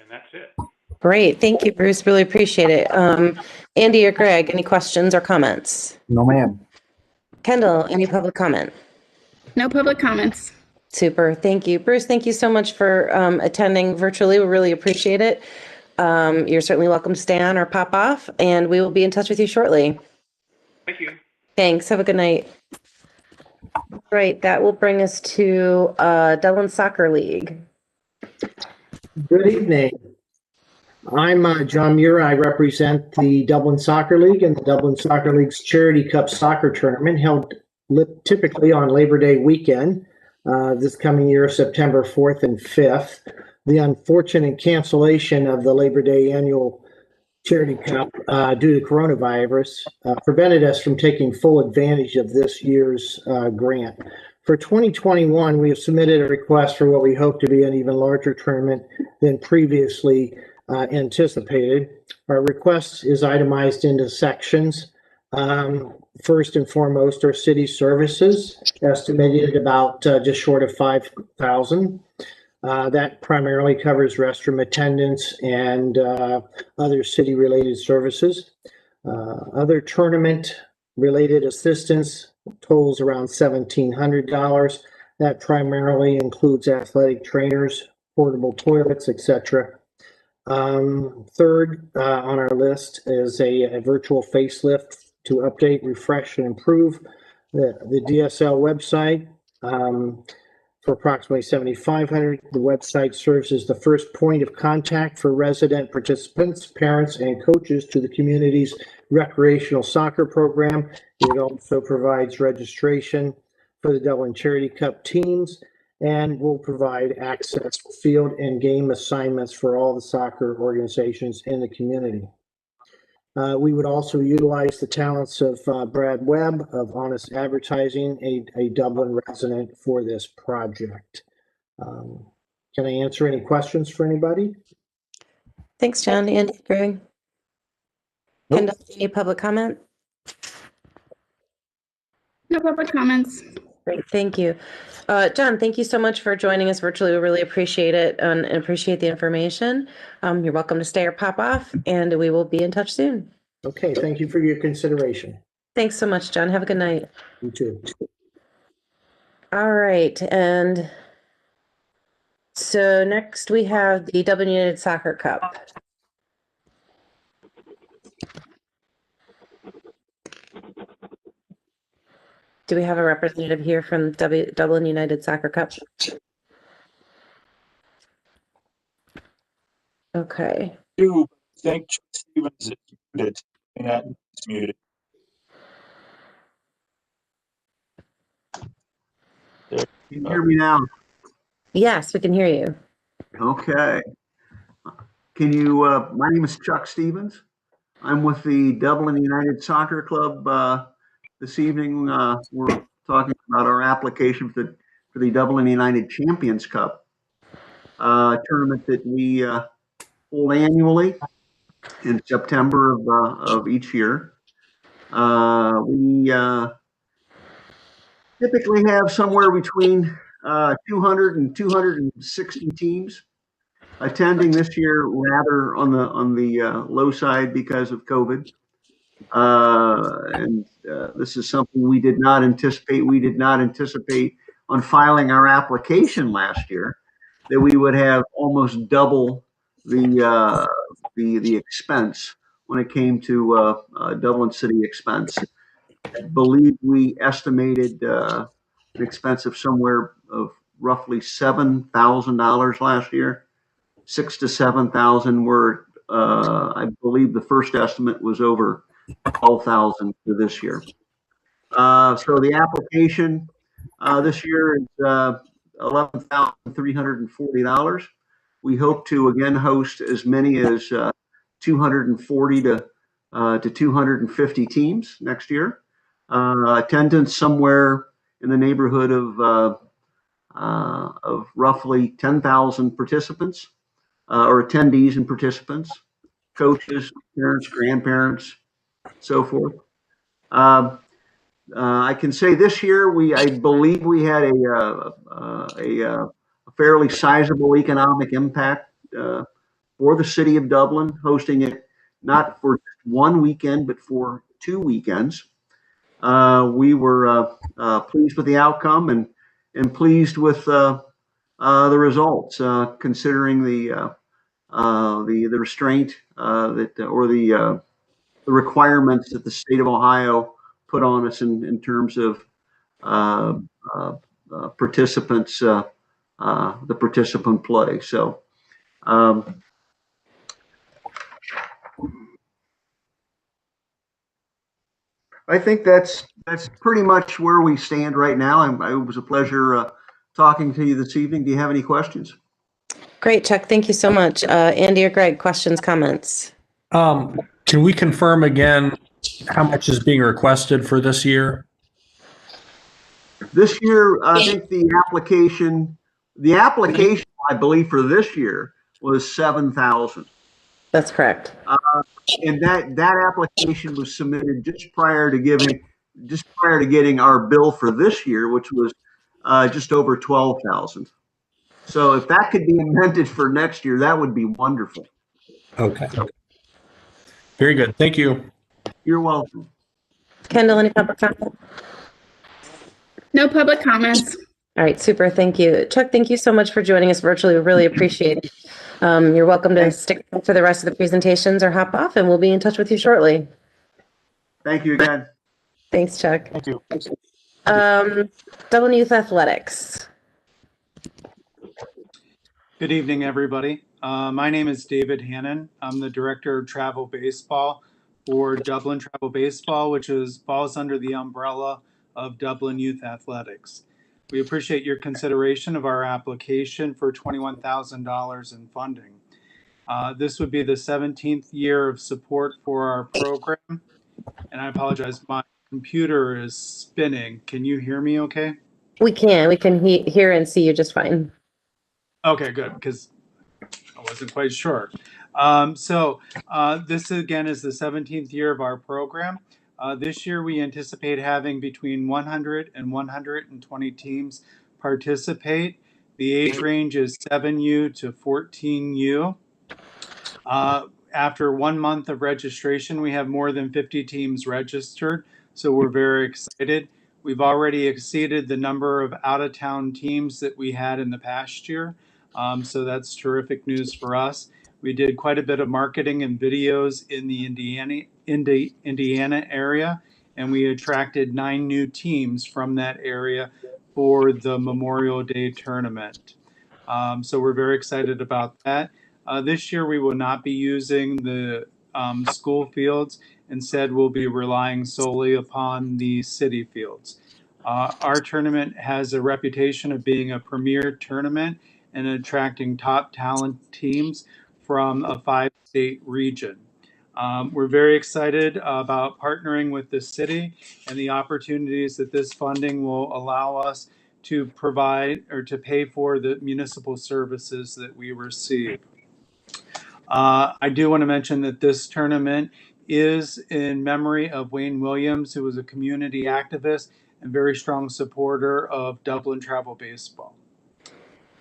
And that's it. Great. Thank you, Bruce. Really appreciate it. Andy or Greg, any questions or comments? No, ma'am. Kendall, any public comment? No public comments. Super. Thank you. Bruce, thank you so much for attending virtually. We really appreciate it. You're certainly welcome to stay on or pop off, and we will be in touch with you shortly. Thank you. Thanks. Have a good night. Right. That will bring us to Dublin Soccer League. Good evening. I'm John Muir. I represent the Dublin Soccer League and the Dublin Soccer League's Charity Cup soccer tournament held typically on Labor Day weekend, this coming year, September 4th and 5th. The unfortunate cancellation of the Labor Day annual Charity Cup due to coronavirus prevented us from taking full advantage of this year's grant. For 2021, we have submitted a request for what we hope to be an even larger tournament than previously anticipated. Our request is itemized into sections. First and foremost, our city services, estimated about just short of $5,000. That primarily covers restroom attendance and other city-related services. Other tournament-related assistance totals around $1,700. That primarily includes athletic trainers, portable toilets, etc. Third on our list is a virtual facelift to update, refresh, and improve the DSL website for approximately $7,500. The website serves as the first point of contact for resident participants, parents, and coaches to the community's recreational soccer program. It also provides registration for the Dublin Charity Cup teams and will provide access to field and game assignments for all the soccer organizations in the community. We would also utilize the talents of Brad Webb of Honest Advertising, a Dublin resident, for this project. Can I answer any questions for anybody? Thanks, John. Andy, Greg? Kendall, any public comment? No public comments. Great, thank you. John, thank you so much for joining us virtually. We really appreciate it and appreciate the information. You're welcome to stay or pop off, and we will be in touch soon. Okay, thank you for your consideration. Thanks so much, John. Have a good night. You too. All right, and so next we have the Dublin United Soccer Cup. Do we have a representative here from Dublin United Soccer Cup? Okay. I think Stevens is muted. Yeah, it's muted. Can you hear me now? Yes, we can hear you. Okay. Can you, my name is Chuck Stevens. I'm with the Dublin United Soccer Club. This evening, we're talking about our application for the Dublin United Champions Cup tournament that we hold annually in September of each year. We typically have somewhere between 200 and 260 teams attending. This year rather on the low side because of COVID. This is something we did not anticipate. We did not anticipate on filing our application last year that we would have almost double the expense when it came to Dublin City expense. I believe we estimated an expense of somewhere of roughly $7,000 last year. 6,000 to 7,000 were, I believe the first estimate was over 12,000 for this year. So the application this year is $11,340. We hope to again host as many as 240 to 250 teams next year. Attendance somewhere in the neighborhood of roughly 10,000 participants or attendees and participants, coaches, parents, grandparents, so forth. I can say this year I believe we had a fairly sizable economic impact for the city of Dublin, hosting it not for one weekend but for 2 weekends. We were pleased with the outcome and pleased with the results, considering the restraint the requirements that the state of Ohio put on us in terms of participants, the participant play. So I think that's pretty much where we stand right now. It was a pleasure talking to you this evening. Do you have any questions? Great, Chuck. Thank you so much. Andy or Greg, questions, comments? Can we confirm again how much is being requested for this year? This year, I think the application, I believe, for this year was 7,000. That's correct. And that application was submitted just prior to getting our bill for this year, which was just over 12,000. So if that could be amended for next year, that would be wonderful. Okay. Very good. Thank you. You're welcome. Kendall, any public comment? No public comments. All right, super. Thank you. Chuck, thank you so much for joining us virtually. We really appreciate it. You're welcome to stick for the rest of the presentations or hop off, and we'll be in touch with you shortly. Thank you again. Thanks, Chuck. Thank you. Dublin Youth Athletics. Good evening, everybody. My name is David Hannon. I'm the Director of Travel Baseball for Dublin Travel Baseball, which falls under the umbrella of Dublin Youth Athletics. We appreciate your consideration of our application for $21,000 in funding. This would be the 17th year of support for our program. And I apologize, my computer is spinning. Can you hear me okay? We can hear and see you just fine. Okay, good, because I wasn't quite sure. This again is the 17th year of our program. This year we anticipate having between 100 and 120 teams participate. The age range is 7U to 14U. After 1 month of registration, we have more than 50 teams registered, so we're very excited. We've already exceeded the number of out-of-town teams that we had in the past year, so that's terrific news for us. We did quite a bit of marketing and videos in the Indiana area, and we attracted 9 new teams from that area for the Memorial Day tournament. So we're very excited about that. This year we will not be using the school fields. Instead, we'll be relying solely upon the city fields. Our tournament has a reputation of being a premier tournament and attracting top talent teams from a 5-state region. We're very excited about partnering with the city and the opportunities that this funding will allow us to provide or to pay for the municipal services that we receive. I do want to mention that this tournament is in memory of Wayne Williams, who was a community activist and very strong supporter of Dublin Travel Baseball.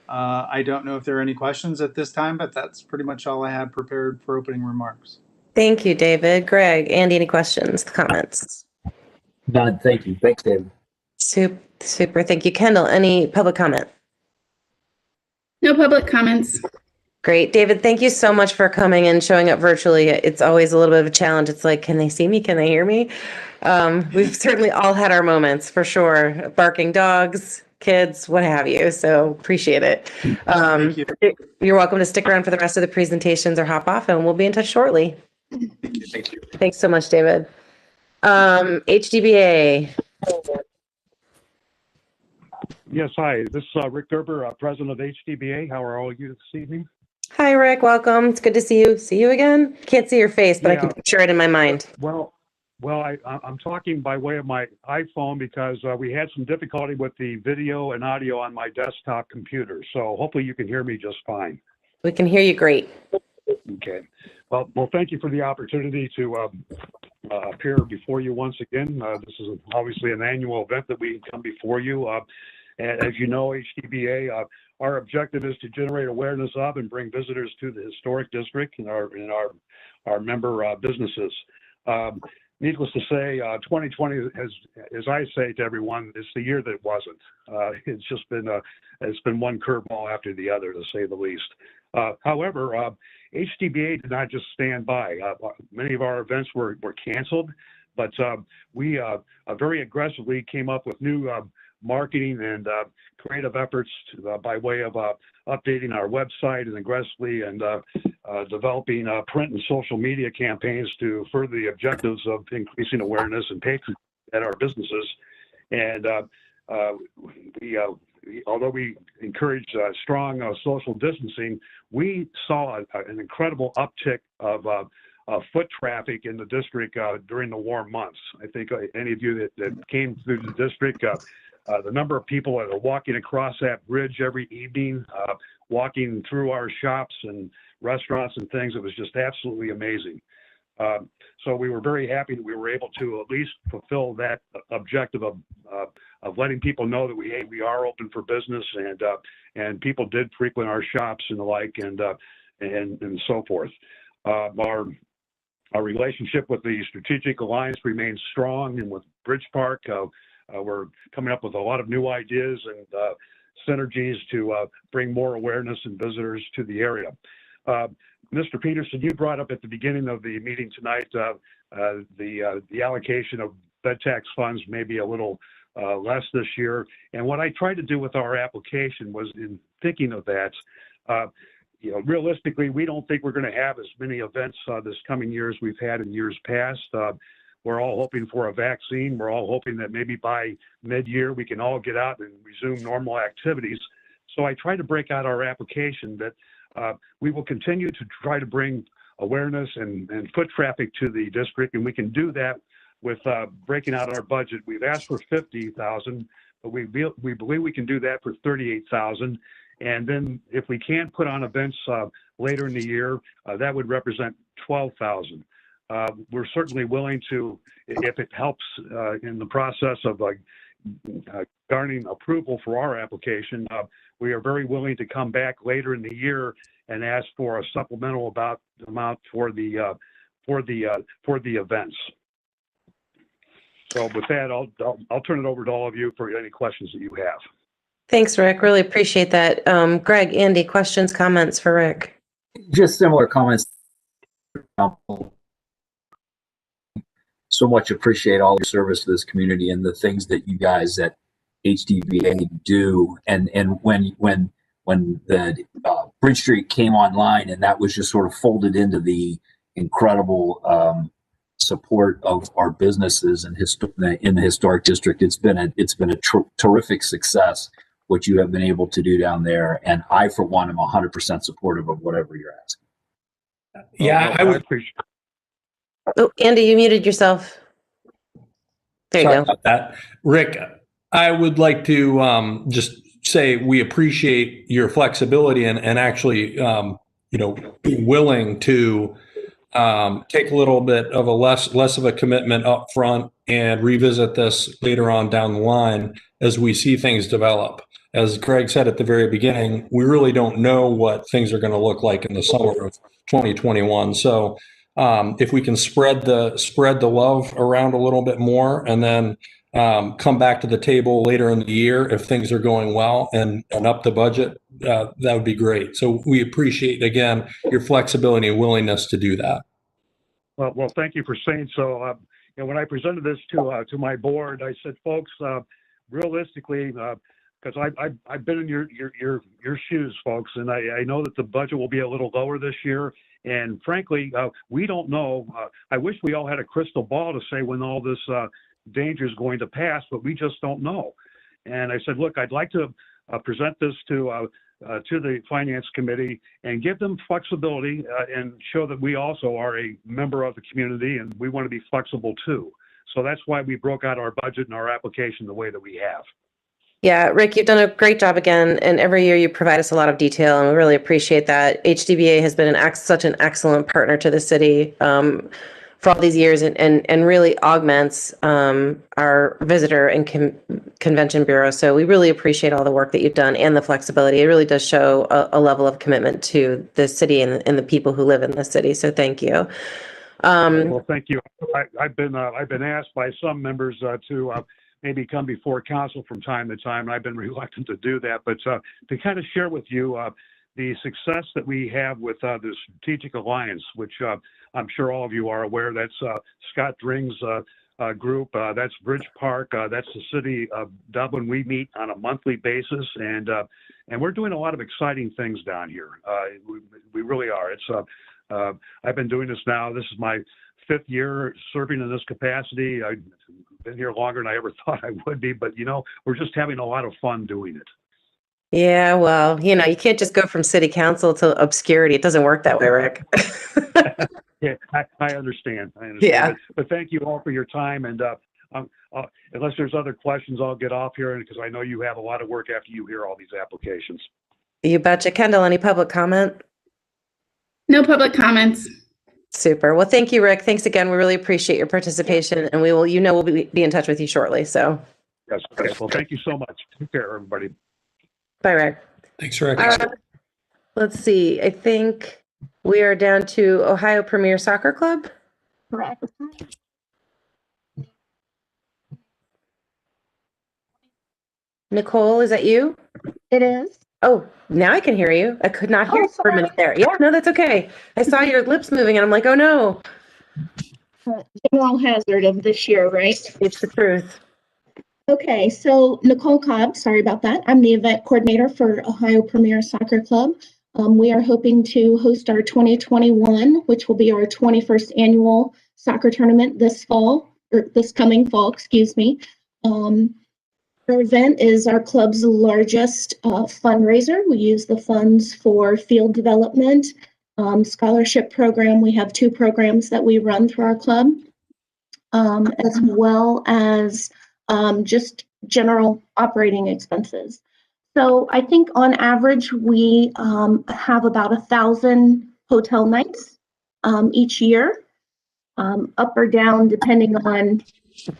I don't know if there are any questions at this time, but that's pretty much all I had prepared for opening remarks. Thank you, David. Greg, Andy, any questions, comments? None, thank you. Thanks, David. Super. Thank you. Kendall, any public comment? No public comments. Great. David, thank you so much for coming and showing up virtually. It's always a little bit of a challenge. It's like, can they see me? Can they hear me? We've certainly all had our moments for sure. Barking dogs, kids, what have you. So appreciate it. You're welcome to stick around for the rest of the presentations or hop off, and we'll be in touch shortly. Thank you. Thanks so much, David. HDBA. Yes, hi. This is Rick Gerber, president of HDBA. How are all of you this evening? Hi, Rick. Welcome. It's good to see you. See you again. Can't see your face, but I can picture it in my mind. Well, I'm talking by way of my iPhone because we had some difficulty with the video and audio on my desktop computer. So hopefully you can hear me just fine. We can hear you great. Okay. Well, thank you for the opportunity to appear before you once again. This is obviously an annual event that we come before you. And as you know, HDBA, our objective is to generate awareness of and bring visitors to the historic district and our member businesses. Needless to say, 2020, as I say to everyone, it's the year that it wasn't. It's just been one curveball after the other, to say the least. However, HDBA did not just stand by. Many of our events were canceled, but we very aggressively came up with new marketing and creative efforts by way of updating our website and aggressively and developing print and social media campaigns to further the objectives of increasing awareness and patronage at our businesses. And although we encourage strong social distancing, we saw an incredible uptick of foot traffic in the district during the warm months. I think any of you that came through the district, the number of people that are walking across that bridge every evening, walking through our shops and restaurants and things, it was just absolutely amazing. So we were very happy that we were able to at least fulfill that objective of letting people know that we are open for business, and people did frequent our shops and the like, and so forth. Our relationship with the Strategic Alliance remains strong, and with Bridgepark, we're coming up with a lot of new ideas and synergies to bring more awareness and visitors to the area. Mr. Peterson, you brought up at the beginning of the meeting tonight the allocation of bed tax funds may be a little less this year. And what I tried to do with our application was, in thinking of that, realistically, we don't think we're going to have as many events this coming year as we've had in years past. We're all hoping for a vaccine. We're all hoping that maybe by mid-year we can all get out and resume normal activities. So I try to break out our application that we will continue to try to bring awareness and foot traffic to the district, and we can do that with breaking out our budget. We've asked for 50,000, but we believe we can do that for 38,000. And then if we can put on events later in the year, that would represent 12,000. We're certainly willing to, if it helps in the process of garnering approval for our application, we are very willing to come back later in the year and ask for a supplemental amount for the events. So with that, I'll turn it over to all of you for any questions that you have. Thanks, Rick. Really appreciate that. Greg, Andy, questions, comments for Rick? Just similar comments. So much appreciate all your service to this community and the things that you guys at HDBA do. And when the Bridge Street came online, and that was just sort of folded into the incredible support of our businesses and in the historic district, it's been a terrific success what you have been able to do down there. And I, for one, am 100% supportive of whatever you're asking. Yeah, I would. Oh, Andy, you muted yourself. There you Sorry go. about that. Rick, I would like to just say we appreciate your flexibility and actually, be willing to take a little bit of a less of a commitment up front and revisit this later on down the line as we see things develop. As Greg said at the very beginning, we really don't know what things are going to look like in the summer of 2021. So if we can spread the love around a little bit more and then come back to the table later in the year if things are going well and up the budget, that would be great. So we appreciate, again, your flexibility and willingness to do that. Well, thank you for saying so. When I presented this to my board, I said, folks, realistically, because I've been in your shoes, folks, and I know that the budget will be a little lower this year. And frankly, we don't know. I wish we all had a crystal ball to say when all this danger is going to pass, but we just don't know. And I said, look, I'd like to present this to the Finance Committee and give them flexibility and show that we also are a member of the community and we want to be flexible too. So that's why we broke out our budget and our application the way that we have. Yeah, Rick, you've done a great job again, and every year you provide us a lot of detail, and we really appreciate that. HDBA has been such an excellent partner to the city for all these years, and really augments our visitor and convention bureau. So we really appreciate all the work that you've done and the flexibility. It really does show a level of commitment to the city and the people who live in the city. So thank you. Well, thank you. I've been asked by some members to maybe come before council from time to time, and I've been reluctant to do that. But to kind of share with you the success that we have with the Strategic Alliance, which I'm sure all of you are aware, that's Scott Dring's group, that's Bridge Park, that's the city of Dublin. We meet on a monthly basis, and we're doing a lot of exciting things down here. We really are. It's I've been doing this now. This is my 5th year serving in this capacity. I've been here longer than I ever thought I would be, but we're just having a lot of fun doing it. Yeah, well, you can't just go from city council to obscurity. It doesn't work that way, Rick. Yeah, I understand. Yeah. But thank you all for your time. And unless there's other questions, I'll get off here because I know you have a lot of work after you hear all these applications. You betcha. Kendall, any public comment? No public comments. Super. Well, thank you, Rick. Thanks again. We really appreciate your participation, and we'll be in touch with you shortly. So. Yes. Okay. Well, thank you so much. Take care, everybody. Bye, Rick. Thanks, Rick. Let's see. I think we are down to Ohio Premier Soccer Club. Correct. Nicole, is that you? It is. Oh, now I can hear you. I could not hear you for a minute there. Yeah, no, that's okay. I saw your lips moving and I'm like, oh no. General hazard of this year, right? It's the truth. Okay, so Nicole Cobb, sorry about that. I'm the event coordinator for Ohio Premier Soccer Club. We are hoping to host our 2021, which will be our 21st annual soccer tournament this coming fall, excuse me. Our event is our club's largest fundraiser. We use the funds for field development, scholarship program. We have 2 programs that we run through our club, as well as just general operating expenses. So I think on average, we have about 1,000 hotel nights each year, up or down, depending on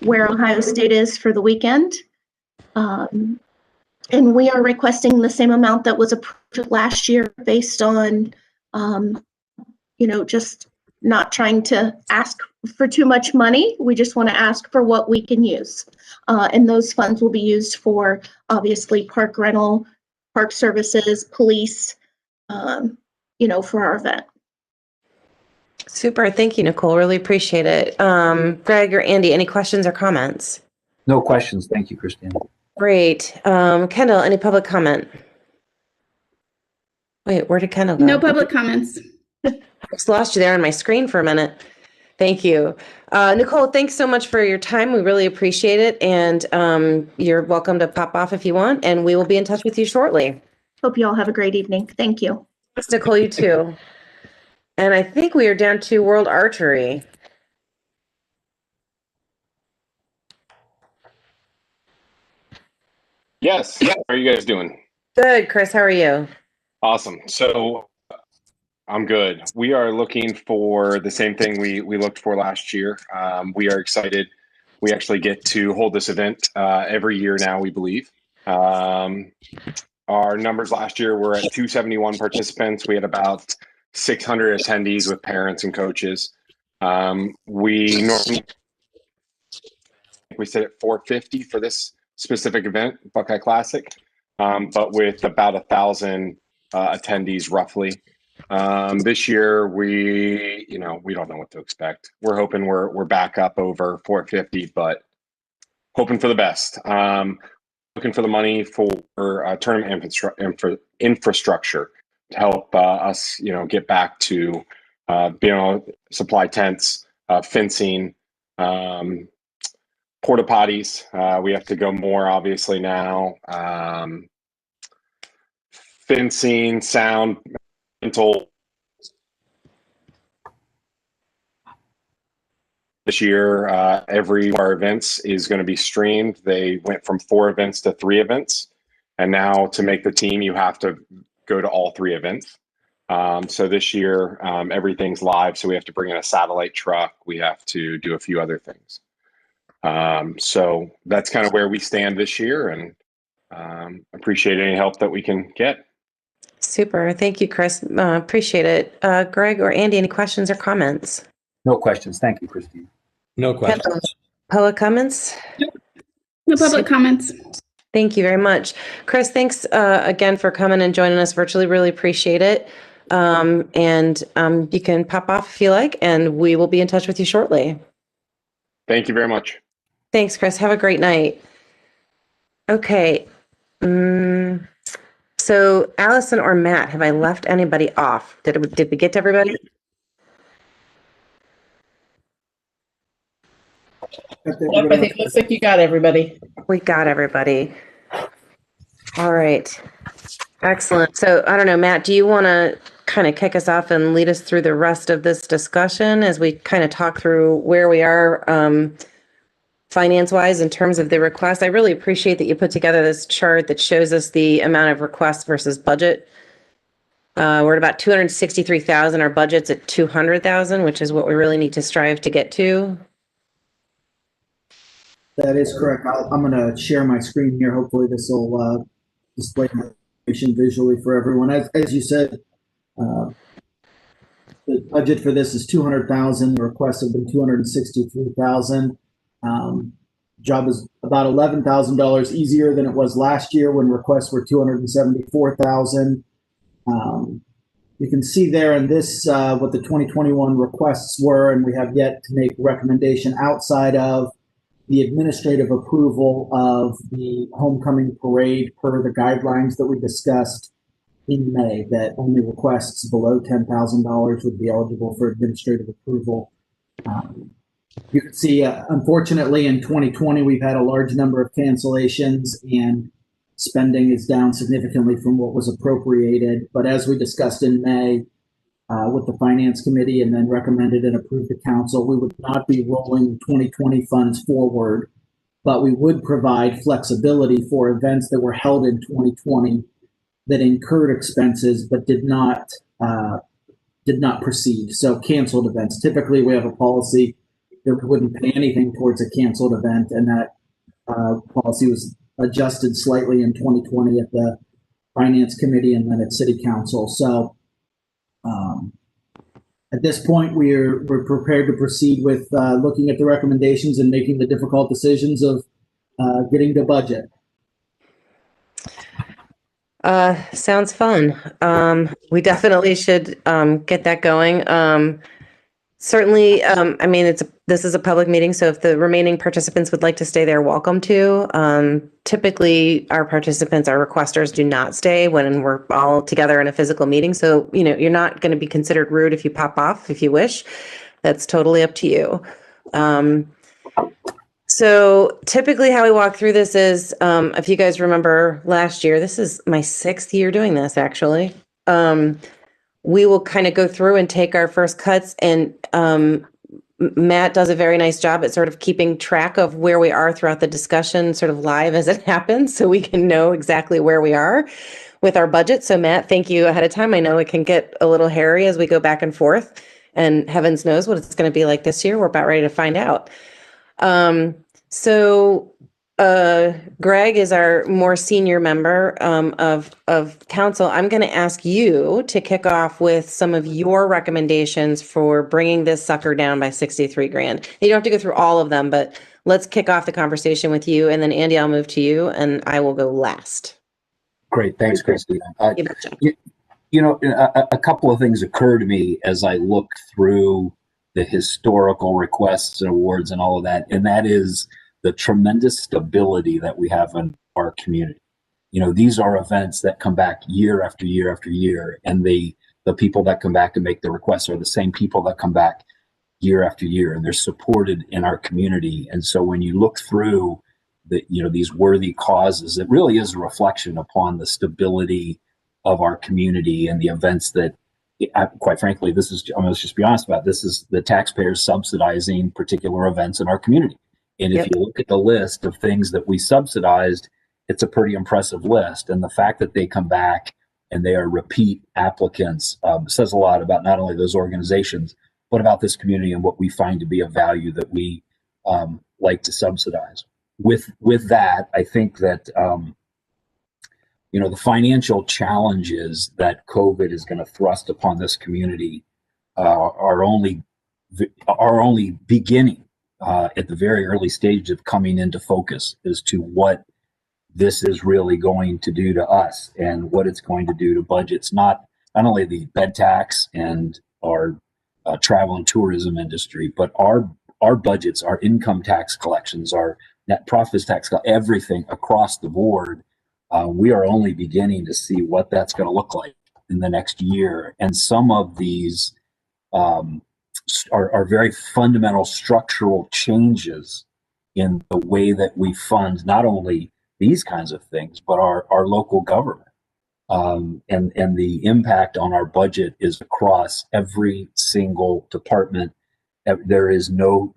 where Ohio State is for the weekend. And we are requesting the same amount that was approved last year based on, just not trying to ask for too much money. We just want to ask for what we can use. And those funds will be used for, obviously, park rental, park services, police, for our event. Super. Thank you, Nicole. Really appreciate it. Greg or Andy, any questions or comments? No questions. Thank you, Christine. Great. Kendall, any public comment? Wait, where did Kendall go? No public comments. I just lost you there on my screen for a minute. Thank you. Nicole, thanks so much for your time. We really appreciate it. And you're welcome to pop off if you want, and we will be in touch with you shortly. Hope you all have a great evening. Thank you. Thanks, Nicole, you too. And I think we are down to World Archery. Yes. How are you guys doing? Good, Chris. How are you? Awesome. So I'm good. We are looking for the same thing we looked for last year. We are excited. We actually get to hold this event every year now, we believe. Our numbers last year were at 271 participants. We had about 600 attendees with parents and coaches. We normally sit at 450 for this specific event, Buckeye Classic, but with about 1,000 attendees roughly. This year, we don't know what to expect. We're hoping we're back up over 450, but hoping for the best. Looking for the money for tournament infrastructure to help us, get back to being able to supply tents, fencing, porta potties. We have to go more obviously now. Fencing, sound, mental. This year, every one of our events is going to be streamed. They went from 4 events to 3 events. And now to make the team, you have to go to all 3 events. So this year, everything's live. So we have to bring in a satellite truck. We have to do a few other things. So that's kind of where we stand this year, and appreciate any help that we can get. Super. Thank you, Chris. Appreciate it. Greg or Andy, any questions or comments? No questions. Thank you, Christine. No questions. Public comments? No public comments. Thank you very much. Chris, thanks again for coming and joining us virtually. Really appreciate it. And you can pop off if you like, and we will be in touch with you shortly. Thank you very much. Thanks, Chris. Have a great night. Okay. So Allison or Matt, have I left anybody off? Did we get to everybody? Yep, I think it looks like you got everybody. We got everybody. All right. Excellent. So I don't know, Matt, do you want to kind of kick us off and lead us through the rest of this discussion as we kind of talk through where we are finance-wise in terms of the request? I really appreciate that you put together this chart that shows us the amount of requests versus budget. We're at about 263,000. Our budget's at 200,000, which is what we really need to strive to get to. That is correct. I'm going to share my screen here. Hopefully this will display my information visually for everyone. As you said, the budget for this is 200,000. The requests have been 263,000. Job is about $11,000 easier than it was last year when requests were 274,000. You can see there in this what the 2021 requests were, and we have yet to make a recommendation outside of the administrative approval of the homecoming parade per the guidelines that we discussed in May, that only requests below $10,000 would be eligible for administrative approval. You can see, unfortunately, in 2020, we've had a large number of cancellations and spending is down significantly from what was appropriated. But as we discussed in May with the Finance Committee and then recommended and approved to Council, we would not be rolling 2020 funds forward, but we would provide flexibility for events that were held in 2020 that incurred expenses but did not proceed. So canceled events. Typically, we have a policy that we wouldn't pay anything towards a canceled event, and that policy was adjusted slightly in 2020 at the Finance Committee and then at City Council. So at this point, we're prepared to proceed with looking at the recommendations and making the difficult decisions of getting the budget. Sounds fun. We definitely should get that going. Certainly, I mean, this is a public meeting, so if the remaining participants would like to stay, they're welcome to. Typically, our participants, our requesters, do not stay when we're all together in a physical meeting. So, you know, you're not going to be considered rude if you pop off, if you wish. That's totally up to you. So typically how we walk through this is, if you guys remember last year, this is my 6th year doing this, actually. We will kind of go through and take our first cuts, and Matt does a very nice job at sort of keeping track of where we are throughout the discussion, sort of live as it happens, so we can know exactly where we are with our budget. So Matt, thank you ahead of time. I know it can get a little hairy as we go back and forth, and heavens knows what it's going to be like this year. We're about ready to find out. So Greg is our more senior member of council. I'm going to ask you to kick off with some of your recommendations for bringing this sucker down by 63 grand. You don't have to go through all of them, but let's kick off the conversation with you. And then Andy, I'll move to you and I will go last. Great. Thanks, Christy. You know, a couple of things occur to me as I look through the historical requests and awards and all of that, and that is the tremendous stability that we have in our community. You know, these are events that come back year after year after year, and the people that come back and make the requests are the same people that come back year after year, and they're supported in our community. And so when you look through the, you know, these worthy causes, it really is a reflection upon the stability of our community and the events that, quite frankly, this is, let's just be honest about it, this is the taxpayers subsidizing particular events in our community. And if you look at the list of things that we subsidized, it's a pretty impressive list. And the fact that they come back and they are repeat applicants says a lot about not only those organizations, but about this community and what we find to be a value that we like to subsidize. With that, I think that you know, the financial challenges that COVID is going to thrust upon this community are only beginning at the very early stage of coming into focus as to what this is really going to do to us and what it's going to do to budgets, not only the bed tax and our travel and tourism industry, but our budgets, our income tax collections, our net profits tax, everything across the board. We are only beginning to see what that's going to look like in the next year. And some of these are very fundamental structural changes in the way that we fund not only these kinds of things, but our local government. And the impact on our budget is across every single department. There is no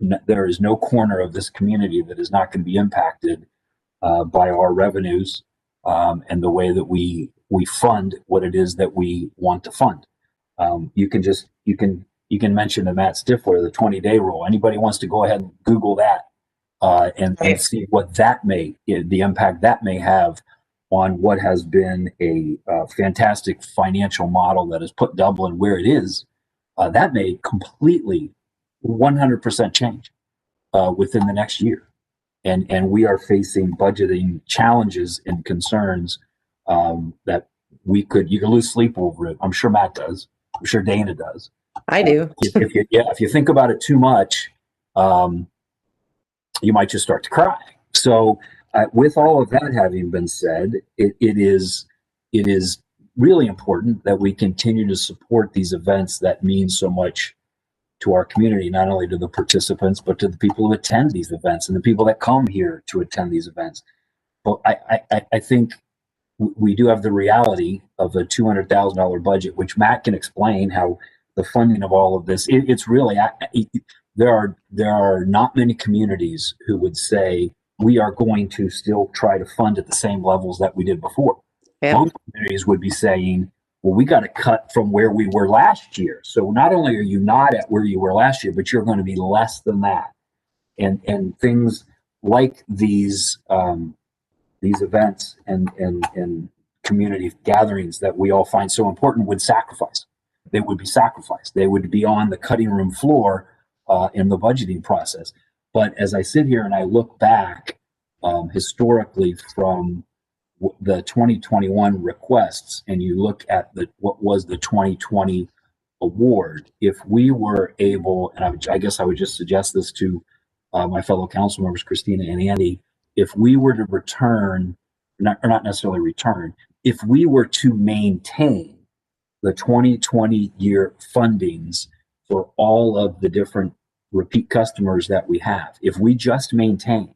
corner of this community that is not going to be impacted by our revenues and the way that we fund what it is that we want to fund. You can mention to Matt Stifler the 20-day rule. Anybody wants to go ahead and Google that and see what the impact that may have on what has been a fantastic financial model that has put Dublin where it is. That may completely 100% change within the next year. And we are facing budgeting challenges and concerns that you could lose sleep over it. I'm sure Matt does. I'm sure Dana does. I do. If you think about it too much, you might just start to cry. So with all of that having been said, it is really important that we continue to support these events that mean so much to our community, not only to the participants, but to the people who attend these events and the people that come here to attend these events. But I think we do have the reality of a $200,000 budget, which Matt can explain how the funding of all of this. It's really there are not many communities who would say we are going to still try to fund at the same levels that we did before. Yeah. Most communities would be saying, well, we got to cut from where we were last year. So not only are you not at where you were last year, but you're going to be less than that. And things like these events and community gatherings that we all find so important would sacrifice. They would be sacrificed. They would be on the cutting room floor in the budgeting process. But as I sit here and I look back historically from the 2021 requests, and you look at what was the 2020 award, if we were able, and I guess I would just suggest this to my fellow council members, Christina and Andy, if we were to return, not necessarily return, if we were to maintain the 2020 year fundings for all of the different repeat customers that we have, if we just maintained,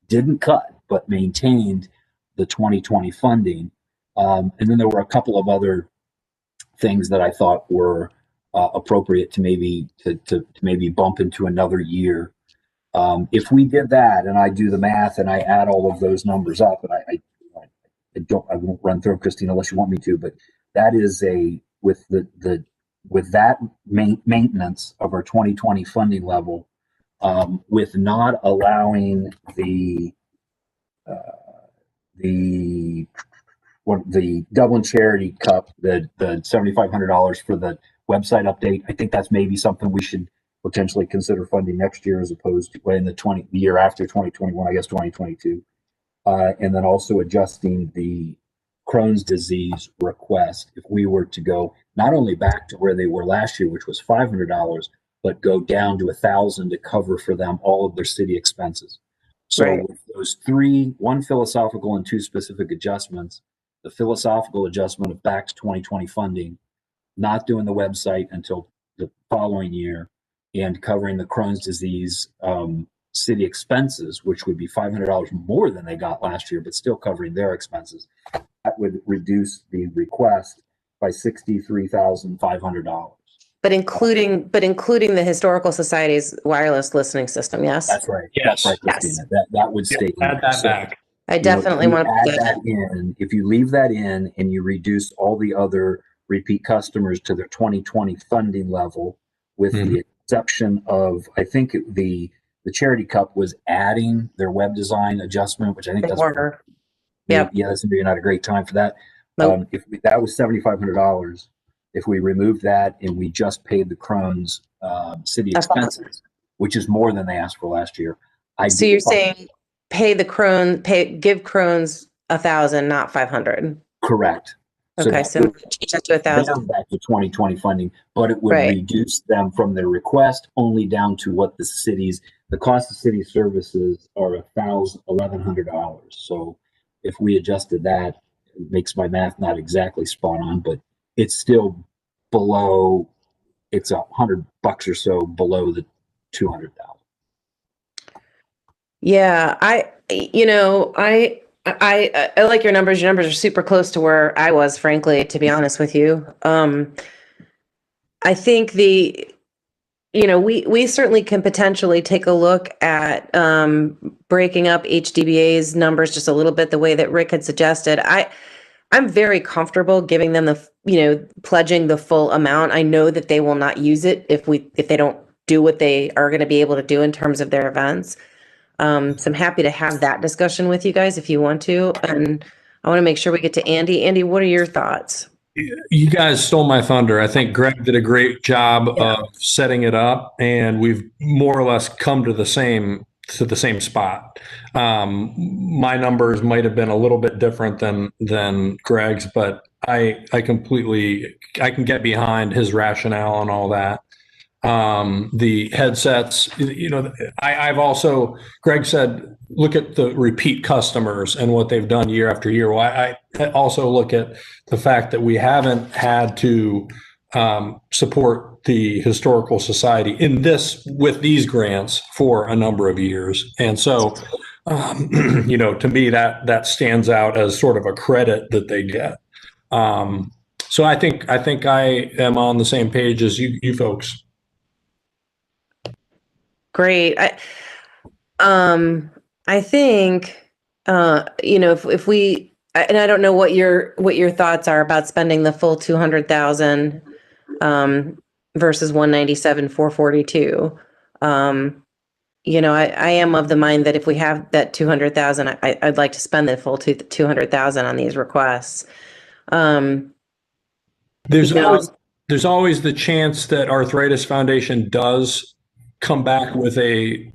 didn't cut, but maintained the 2020 funding, and then there were a couple of other things that I thought were appropriate to maybe bump into another year. If we did that, and I do the math and I add all of those numbers up, and I won't run through them, Christina, unless you want me to, but that is with that maintenance of our 2020 funding level, with not allowing the Dublin Charity Cup, the $7,500 for the website update. I think that's maybe something we should potentially consider funding next year, as opposed to in the year after 2021, I guess 2022. And then also adjusting the Crohn's disease request. If we were to go not only back to where they were last year, which was $500, but go down to $1,000 to cover for them all of their city expenses. So Right. with those three, one philosophical and two specific adjustments, the philosophical adjustment of back to 2020 funding, not doing the website until the following year, and covering the Crohn's disease city expenses, which would be $500 more than they got last year, but still covering their expenses. That would reduce the request by $63,500. But including the Historical Society's wireless listening system, yes? That's right. Yes. That's right, Christina. That would stay. Add that So, back. I definitely want to add put that in. If you leave that in and you reduce all the other repeat customers to their 2020 funding level, with the exception of, I think the Charity Cup was adding their web design adjustment, which I think They that's were. Yep. yeah, that's maybe not a great time for that. Nope. That was $7,500. If we removed that and we just paid the Crohn's city expenses, which is more than they asked for last year. So you're saying give Crohn's 1,000, not 500. Correct. Okay, that so would change that to 1,000. down back to 2020 funding, but it would Right. reduce them from their request only down to what the cost of city services are $1,100. So if we adjusted that, it makes my math not exactly spot on, but it's still below. It's $100 or so below the 200,000. Yeah, I like your numbers. Your numbers are super close to where I was, frankly, to be honest with you. I think we certainly can potentially take a look at breaking up HDBA's numbers just a little bit the way that Rick had suggested. I'm very comfortable giving them pledging the full amount. I know that they will not use it if they don't do what they are going to be able to do in terms of their events. So I'm happy to have that discussion with you guys if you want to. And I want to make sure we get to Andy. Andy, what are your thoughts? You guys stole my thunder. I think Greg did a great job of setting it up, and we've more or less come to the same spot. My numbers might have been a little bit different than Greg's, but I can get behind his rationale and all that. The headsets, I've also, Greg said, look at the repeat customers and what they've done year after year. Well, I also look at the fact that we haven't had to support the Historical Society in this with these grants for a number of years. And so, to me, that stands out as sort of a credit that they get. So I think I am on the same page as you folks. Great. I think, if we, and I don't know what your thoughts are about spending the full 200,000 versus 197,442. I am of the mind that if we have that 200,000, I'd like to spend the full 200,000 on these requests. There's always the chance that Arthritis Foundation does come back with a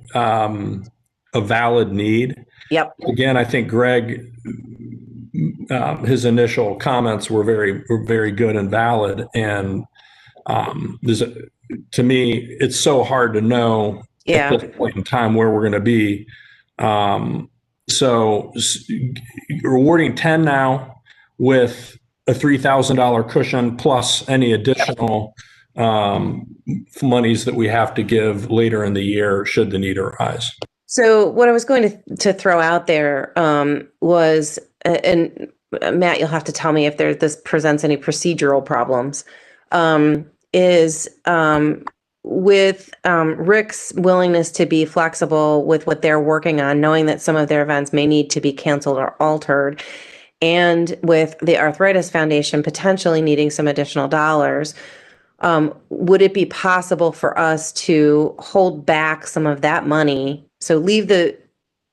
valid need. Yep. Again, I think Greg, his initial comments were very good and valid. And to me, it's so hard to know at this point in time where we're going to be. So rewarding 10 now with a $3,000 cushion plus any additional monies that we have to give later in the year should the need arise. So what I was going to throw out there was, and Matt, you'll have to tell me if this presents any procedural problems, is with Rick's willingness to be flexible with what they're working on, knowing that some of their events may need to be canceled or altered, and with the Arthritis Foundation potentially needing some additional dollars, would it be possible for us to hold back some of that money? So leave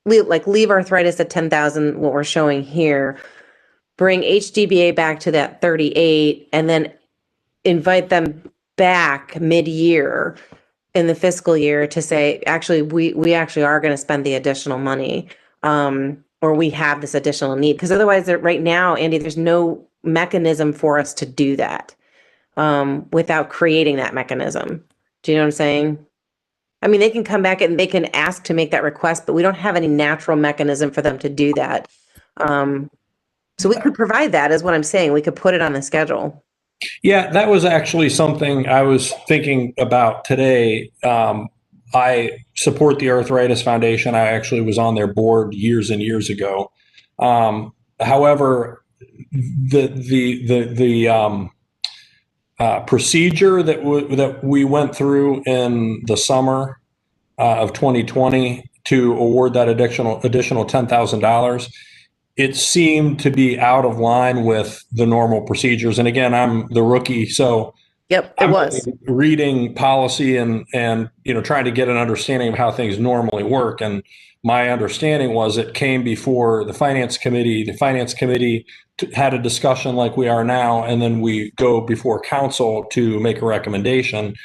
Arthritis at 10,000, what we're showing here, bring HDBA back to that 38, and then invite them back mid-year in the fiscal year to say, actually, we actually are going to spend the additional money, or we have this additional need. Because otherwise, right now, Andy, there's no mechanism for us to do that without creating that mechanism. Do you know what I'm saying? I mean, they can come back and they can ask to make that request, but we don't have any natural mechanism for them to do that. So we could provide that, is what I'm saying. We could put it on the schedule. Yeah, that was actually something I was thinking about today. I support the Arthritis Foundation. I actually was on their board years and years ago. However, the procedure that we went through in the summer of 2020 to award that additional $10,000, it seemed to be out of line with the normal procedures. And again, I'm the rookie, so it was reading policy and trying to get an understanding of how things normally work. And my understanding was it came before the finance committee. The finance committee had a discussion like we are now, and then we go before council to make a recommendation.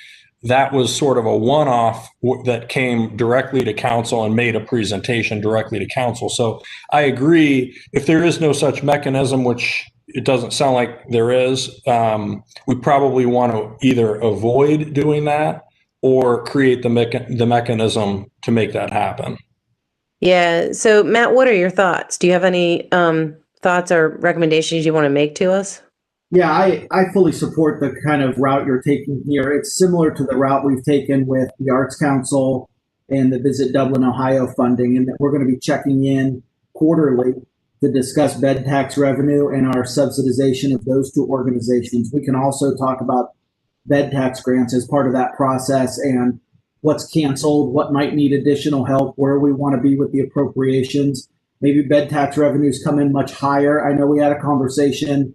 That was sort of a one-off that came directly to council and made a presentation directly to council. So I agree, if there is no such mechanism, which it doesn't sound like there is, we probably want to either avoid doing that or create the mechanism to make that happen. Yeah. So Matt, what are your thoughts? Do you have any thoughts or recommendations you want to make to us? Yeah, I fully support the kind of route you're taking here. It's similar to the route we've taken with the Arts Council and the Visit Dublin, Ohio funding, and that we're going to be checking in quarterly to discuss bed tax revenue and our subsidization of those two organizations. We can also talk about bed tax grants as part of that process and what's canceled, what might need additional help, where we want to be with the appropriations. Maybe bed tax revenues come in much higher. I know we had a conversation,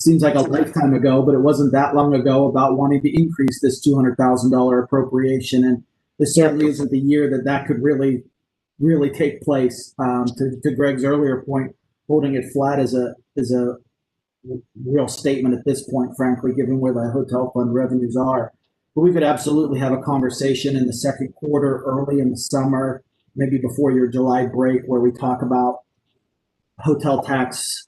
seems like a lifetime ago, but it wasn't that long ago, about wanting to increase this $200,000 appropriation. And this certainly isn't the year that could really take place. To Greg's earlier point, holding it flat is a real statement at this point, frankly, given where the hotel fund revenues are. But we could absolutely have a conversation in the second quarter, early in the summer, maybe before your July break, where we talk about hotel tax,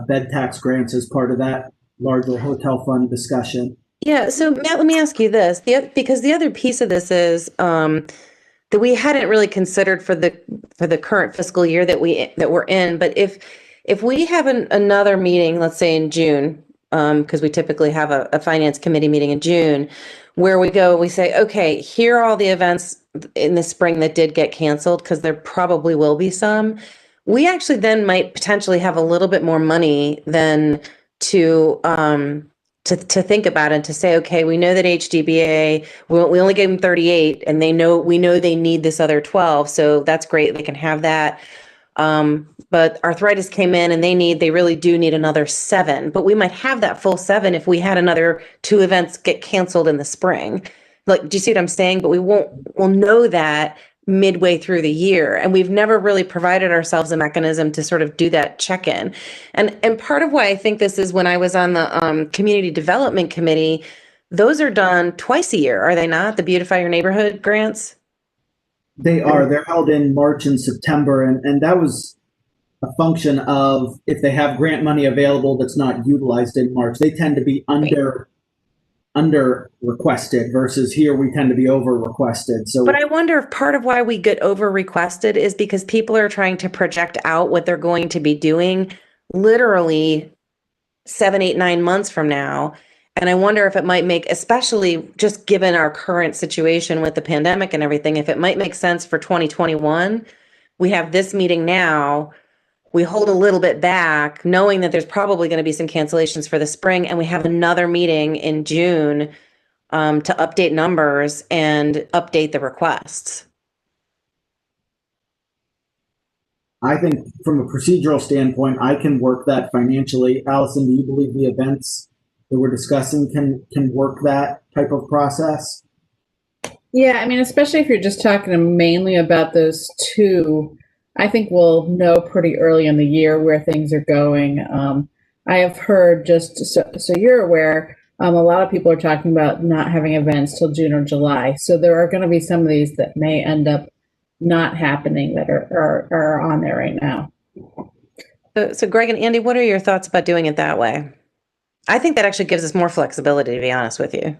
bed tax grants as part of that larger hotel fund discussion. Yeah. So Matt, let me ask you this, because the other piece of this is that we hadn't really considered for the current fiscal year that we're in. But if we have another meeting, let's say in June, because we typically have a finance committee meeting in June, where we go, we say, okay, here are all the events in the spring that did get canceled, because there probably will be some. We actually then might potentially have a little bit more money than to think about and to say, okay, we know that HDBA, we only gave them 38 and we know they need this other 12. So that's great. They can have that. But arthritis came in and they really do need another 7, but we might have that full 7 if we had another 2 events get canceled in the spring. Like, do you see what I'm saying? But we'll know that midway through the year. And we've never really provided ourselves a mechanism to sort of do that check-in. And part of why I think this is, when I was on the community development committee, those are done twice a year, are they not? The Beautify Your Neighborhood grants? They are. They're held in March and September, and that was a function of if they have grant money available that's not utilized in March. They tend to be under requested, versus here we tend to be over requested. So, but I wonder if part of why we get over requested is because people are trying to project out what they're going to be doing literally 7, 8, 9 months from now. And I wonder if it might make, especially just given our current situation with the pandemic and everything, if it might make sense for 2021. We have this meeting now. We hold a little bit back, knowing that there's probably going to be some cancellations for the spring, and we have another meeting in June to update numbers and update the requests. I think from a procedural standpoint, I can work that financially. Allison, do you believe the events that we're discussing can work that type of process? Yeah, I mean, especially if you're just talking mainly about those 2, I think we'll know pretty early in the year where things are going. I have heard, just so you're aware, a lot of people are talking about not having events till June or July. So there are going to be some of these that may end up not happening that are on there right now. So Greg and Andy, what are your thoughts about doing it that way? I think that actually gives us more flexibility, to be honest with you.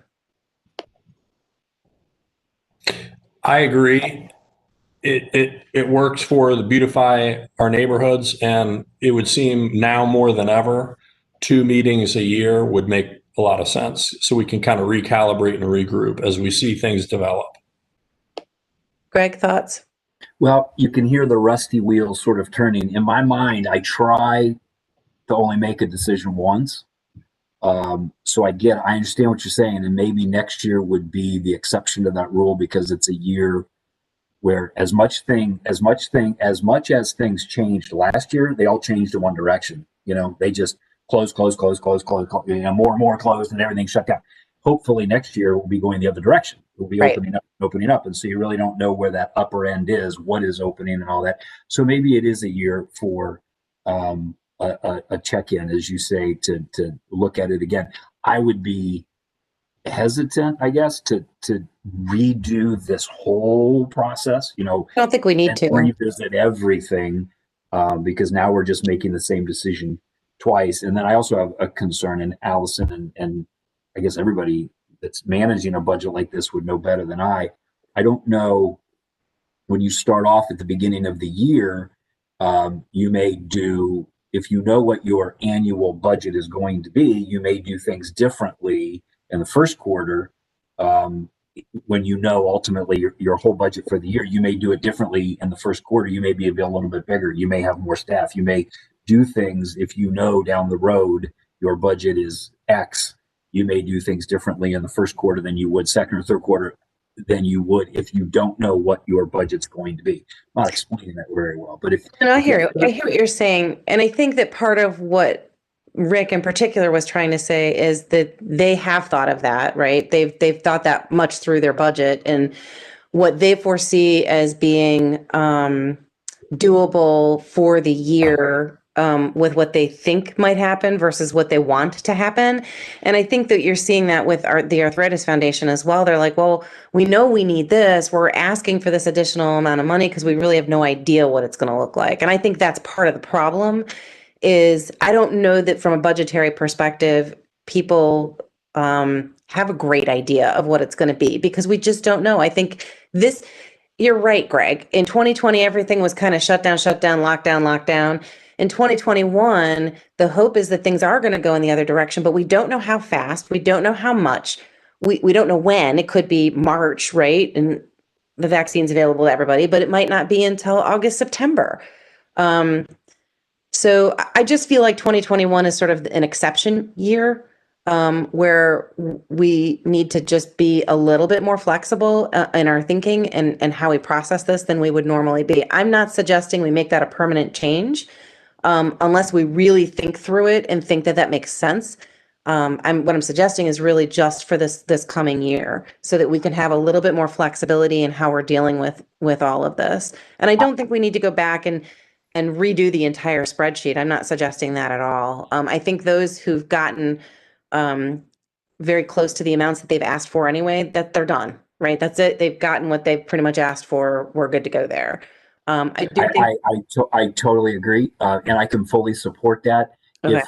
I agree. It works for the Beautify Our Neighborhoods, and it would seem now more than ever 2 meetings a year would make a lot of sense, so we can kind of recalibrate and regroup as we see things develop. Greg, thoughts? Well, you can hear the rusty wheels sort of turning. In my mind, I try to only make a decision once. So I understand what you're saying, and maybe next year would be the exception to that rule, because it's a year where as much as things changed last year, they all changed in one direction. They just close, more and more closed, and everything shut down. Hopefully next year we'll be going the other direction. We'll be opening up. And so you really don't know where that upper end is, what is opening and all that. So maybe it is a year for a check-in, as you say, to look at it again. I would be hesitant, I guess, to redo this whole process. I don't think we need to revisit everything, because now we're just making the same decision twice. And then I also have a concern, and Allison and I guess everybody that's managing a budget like this would know better than I don't know, when you start off at the beginning of the year, you may do, if you know what your annual budget is going to be, you may do things differently in the first quarter. When ultimately your whole budget for the year, you may do it differently in the first quarter. You may be a little bit bigger. You may have more staff. You may do things, if you know down the road your budget is X, you may do things differently in the first quarter than you would second or third quarter than you would if you don't know what your budget's going to be. I'm not explaining that very well, but I hear what you're saying. And I think that part of what Rick in particular was trying to say is that they have thought of that, right? They've thought that much through their budget, and what they foresee as being doable for the year, with what they think might happen versus what they want to happen. And I think that you're seeing that with the Arthritis Foundation as well. They're like, well, we know we need this. We're asking for this additional amount of money because we really have no idea what it's going to look like. And I think that's part of the problem. Is I don't know that from a budgetary perspective, people have a great idea of what it's going to be, because we just don't know. I think you're right, Greg. In 2020, everything was kind of shut down, lockdown. In 2021, the hope is that things are going to go in the other direction, but we don't know how fast. We don't know how much. We don't know when. It could be March, right? And the vaccine's available to everybody, but it might not be until August, September. So I just feel like 2021 is sort of an exception year, where we need to just be a little bit more flexible in our thinking and how we process this than we would normally be. I'm not suggesting we make that a permanent change, unless we really think through it and think that that makes sense. What I'm suggesting is really just for this coming year, so that we can have a little bit more flexibility in how we're dealing with all of this. And I don't think we need to go back and redo the entire spreadsheet. I'm not suggesting that at all. I think those who've gotten very close to the amounts that they've asked for anyway, that they're done, right? That's it. They've gotten what they've pretty much asked for. We're good to go there. I do think I totally agree, and I can fully support that. Okay.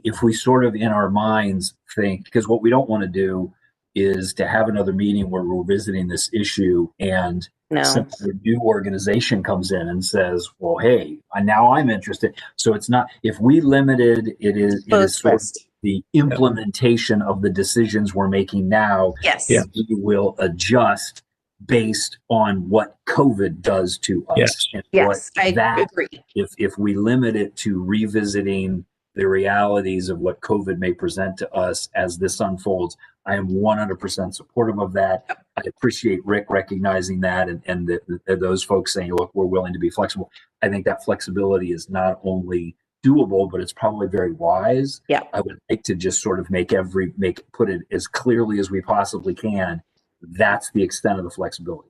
If we sort of in our minds think, because what we don't want to do is to have another meeting where we're visiting this issue and a new organization comes in and says, well, hey, now I'm interested. So it's not, if we limited, it is sort of the implementation of the decisions we're making now. Yes. We will adjust based on what COVID does to us. Yes. And Yes, what I agree. If we limit it to revisiting the realities of what COVID may present to us as this unfolds, I am 100% supportive of that. I appreciate Rick recognizing that and those folks saying, look, we're willing to be flexible. I think that flexibility is not only doable, but it's probably very wise. Yeah. I would like to just sort of put it as clearly as we possibly can. That's the extent of the flexibility.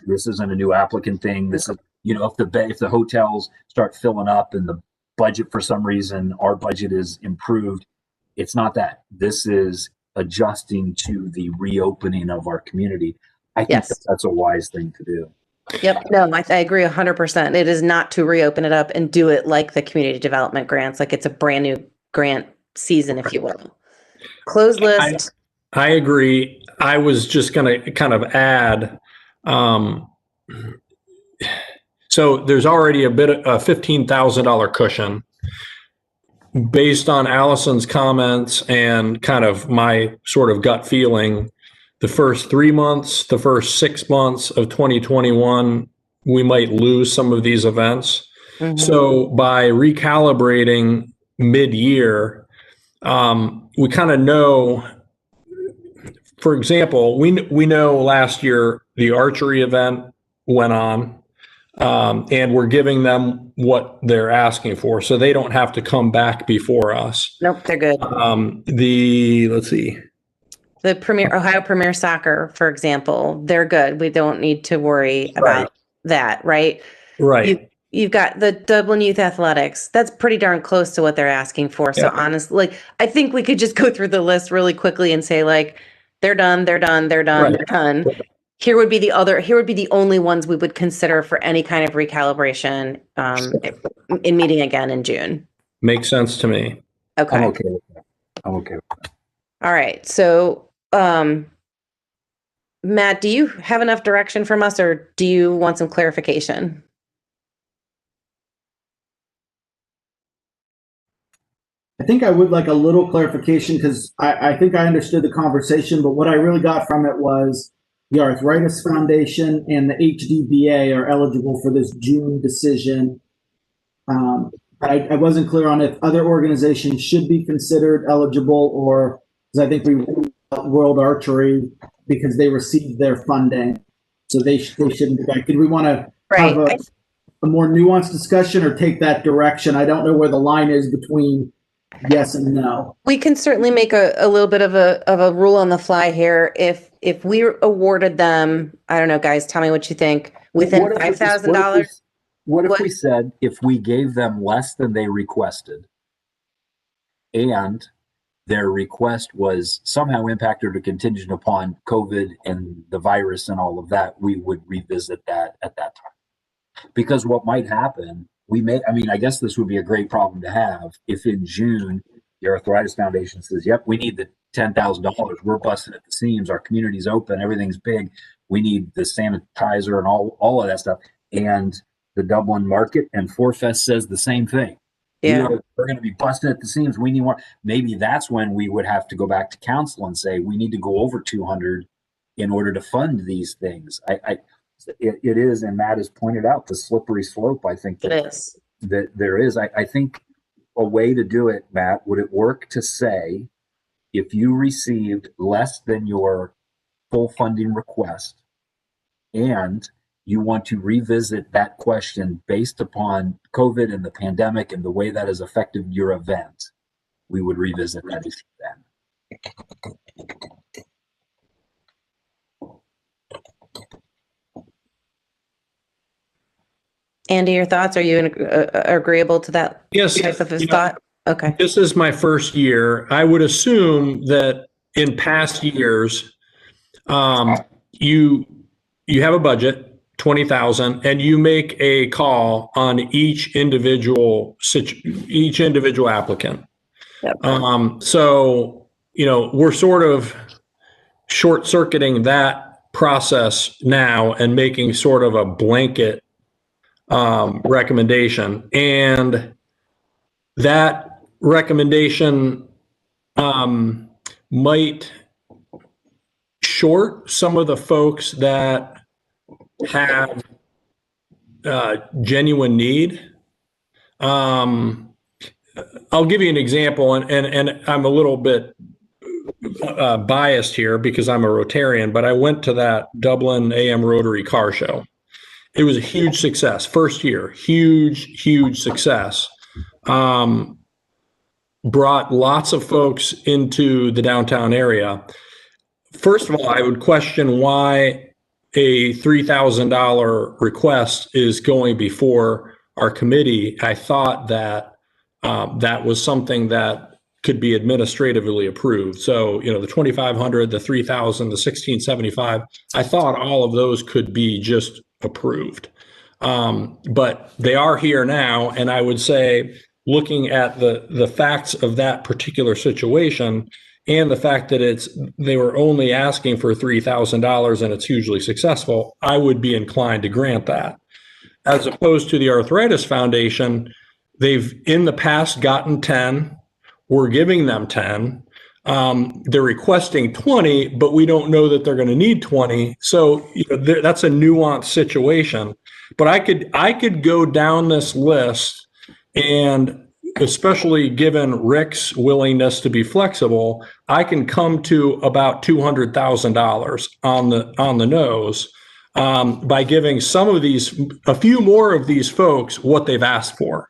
This isn't a new applicant thing. This is, if the hotels start filling up and the budget for some reason, our budget is improved, it's not that. This is adjusting to the reopening of our community. I think that's a wise thing to do. Yep. No, I agree 100%. It is not to reopen it up and do it like the community development grants, like it's a brand new grant season, if you will. Closed list. I agree. I was just going to kind of add, so there's already a $15,000 cushion. Based on Allison's comments and kind of my sort of gut feeling, the first 3 months, the first 6 months of 2021, we might lose some of these events. Mm-hmm. So by recalibrating mid-year, we kind of know, for example, we know last year the archery event went on. And we're giving them what they're asking for, so they don't have to come back before us. Nope, they're good. Let's see. The Ohio Premier Soccer, for example, they're good. We don't need to worry about that, right? Right. You've got the Dublin Youth Athletics. That's pretty darn close to what they're asking for. So honestly, I think we could just go through the list really quickly and say, like, they're done, they're done, they're done, they're done. Here would be the only ones we would consider for any kind of recalibration in meeting again in June. Makes sense to me. Okay. I'm okay with that. All right. So, Matt, do you have enough direction from us, or do you want some clarification? I think I would like a little clarification, because I think I understood the conversation, but what I really got from it was the Arthritis Foundation and the HDBA are eligible for this June decision. I wasn't clear on if other organizations should be considered eligible, or because I think we ruled out World Archery because they received their funding, so they shouldn't be back. Did we want to have a more nuanced discussion or take that direction? I don't know where the line is between yes and no. We can certainly make a little bit of a rule on the fly here. If we awarded them, I don't know, guys, tell me what you think, within $5,000. What if we said if we gave them less than they requested and their request was somehow impacted or contingent upon COVID and the virus and all of that, we would revisit that at that time? Because what might happen, I guess this would be a great problem to have if in June the Arthritis Foundation says, yep, we need the $10,000. We're busting at the seams. Our community's open. Everything's big. We need the sanitizer and all of that stuff. And the Dublin Market and Forfest says the same thing. Yeah. We're going to be busting at the seams. We need more. Maybe that's when we would have to go back to council and say we need to go over 200 in order to fund these things. It is, and Matt has pointed out the slippery slope. I think that, It is. that there is. I think a way to do it, Matt, would it work to say if you received less than your full funding request and you want to revisit that question based upon COVID and the pandemic and the way that has affected your event, we would revisit that issue then. Andy, your thoughts? Are you agreeable to that Yes. type of thought? Okay. This is my first year. I would assume that in past years, you have a budget, 20,000, and you make a call on each individual applicant. Yep. So, we're sort of short circuiting that process now and making sort of a blanket recommendation. And that recommendation might short some of the folks that have genuine need. I'll give you an example, and I'm a little bit biased here because I'm a Rotarian, but I went to that Dublin AM Rotary car show. It was a huge success. First year, huge success. Brought lots of folks into the downtown area. First of all, I would question why a $3,000 request is going before our committee. I thought that that was something that could be administratively approved. So, the 2,500, the 3,000, the 1,675, I thought all of those could be just approved. But they are here now. And I would say, looking at the facts of that particular situation and the fact that they were only asking for $3,000 and it's hugely successful, I would be inclined to grant that. As opposed to the Arthritis Foundation, they've in the past gotten 10. We're giving them 10. They're requesting 20, but we don't know that they're going to need 20. So that's a nuanced situation. But I could go down this list, and especially given Rick's willingness to be flexible, I can come to about $200,000 on the nose by giving a few more of these folks what they've asked for.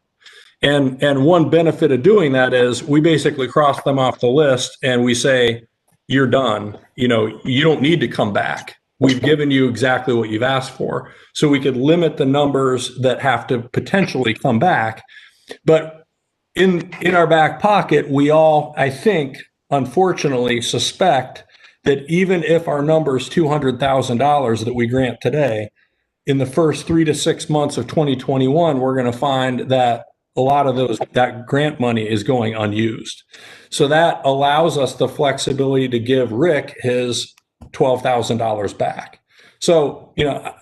And one benefit of doing that is we basically cross them off the list and we say, you're done. You don't need to come back. We've given you exactly what you've asked for. So we could limit the numbers that have to potentially come back. But in our back pocket, we all, I think, unfortunately suspect that even if our number is $200,000 that we grant today, in the first 3 to 6 months of 2021, we're going to find that a lot of that grant money is going unused. So that allows us the flexibility to give Rick his $12,000 back. So,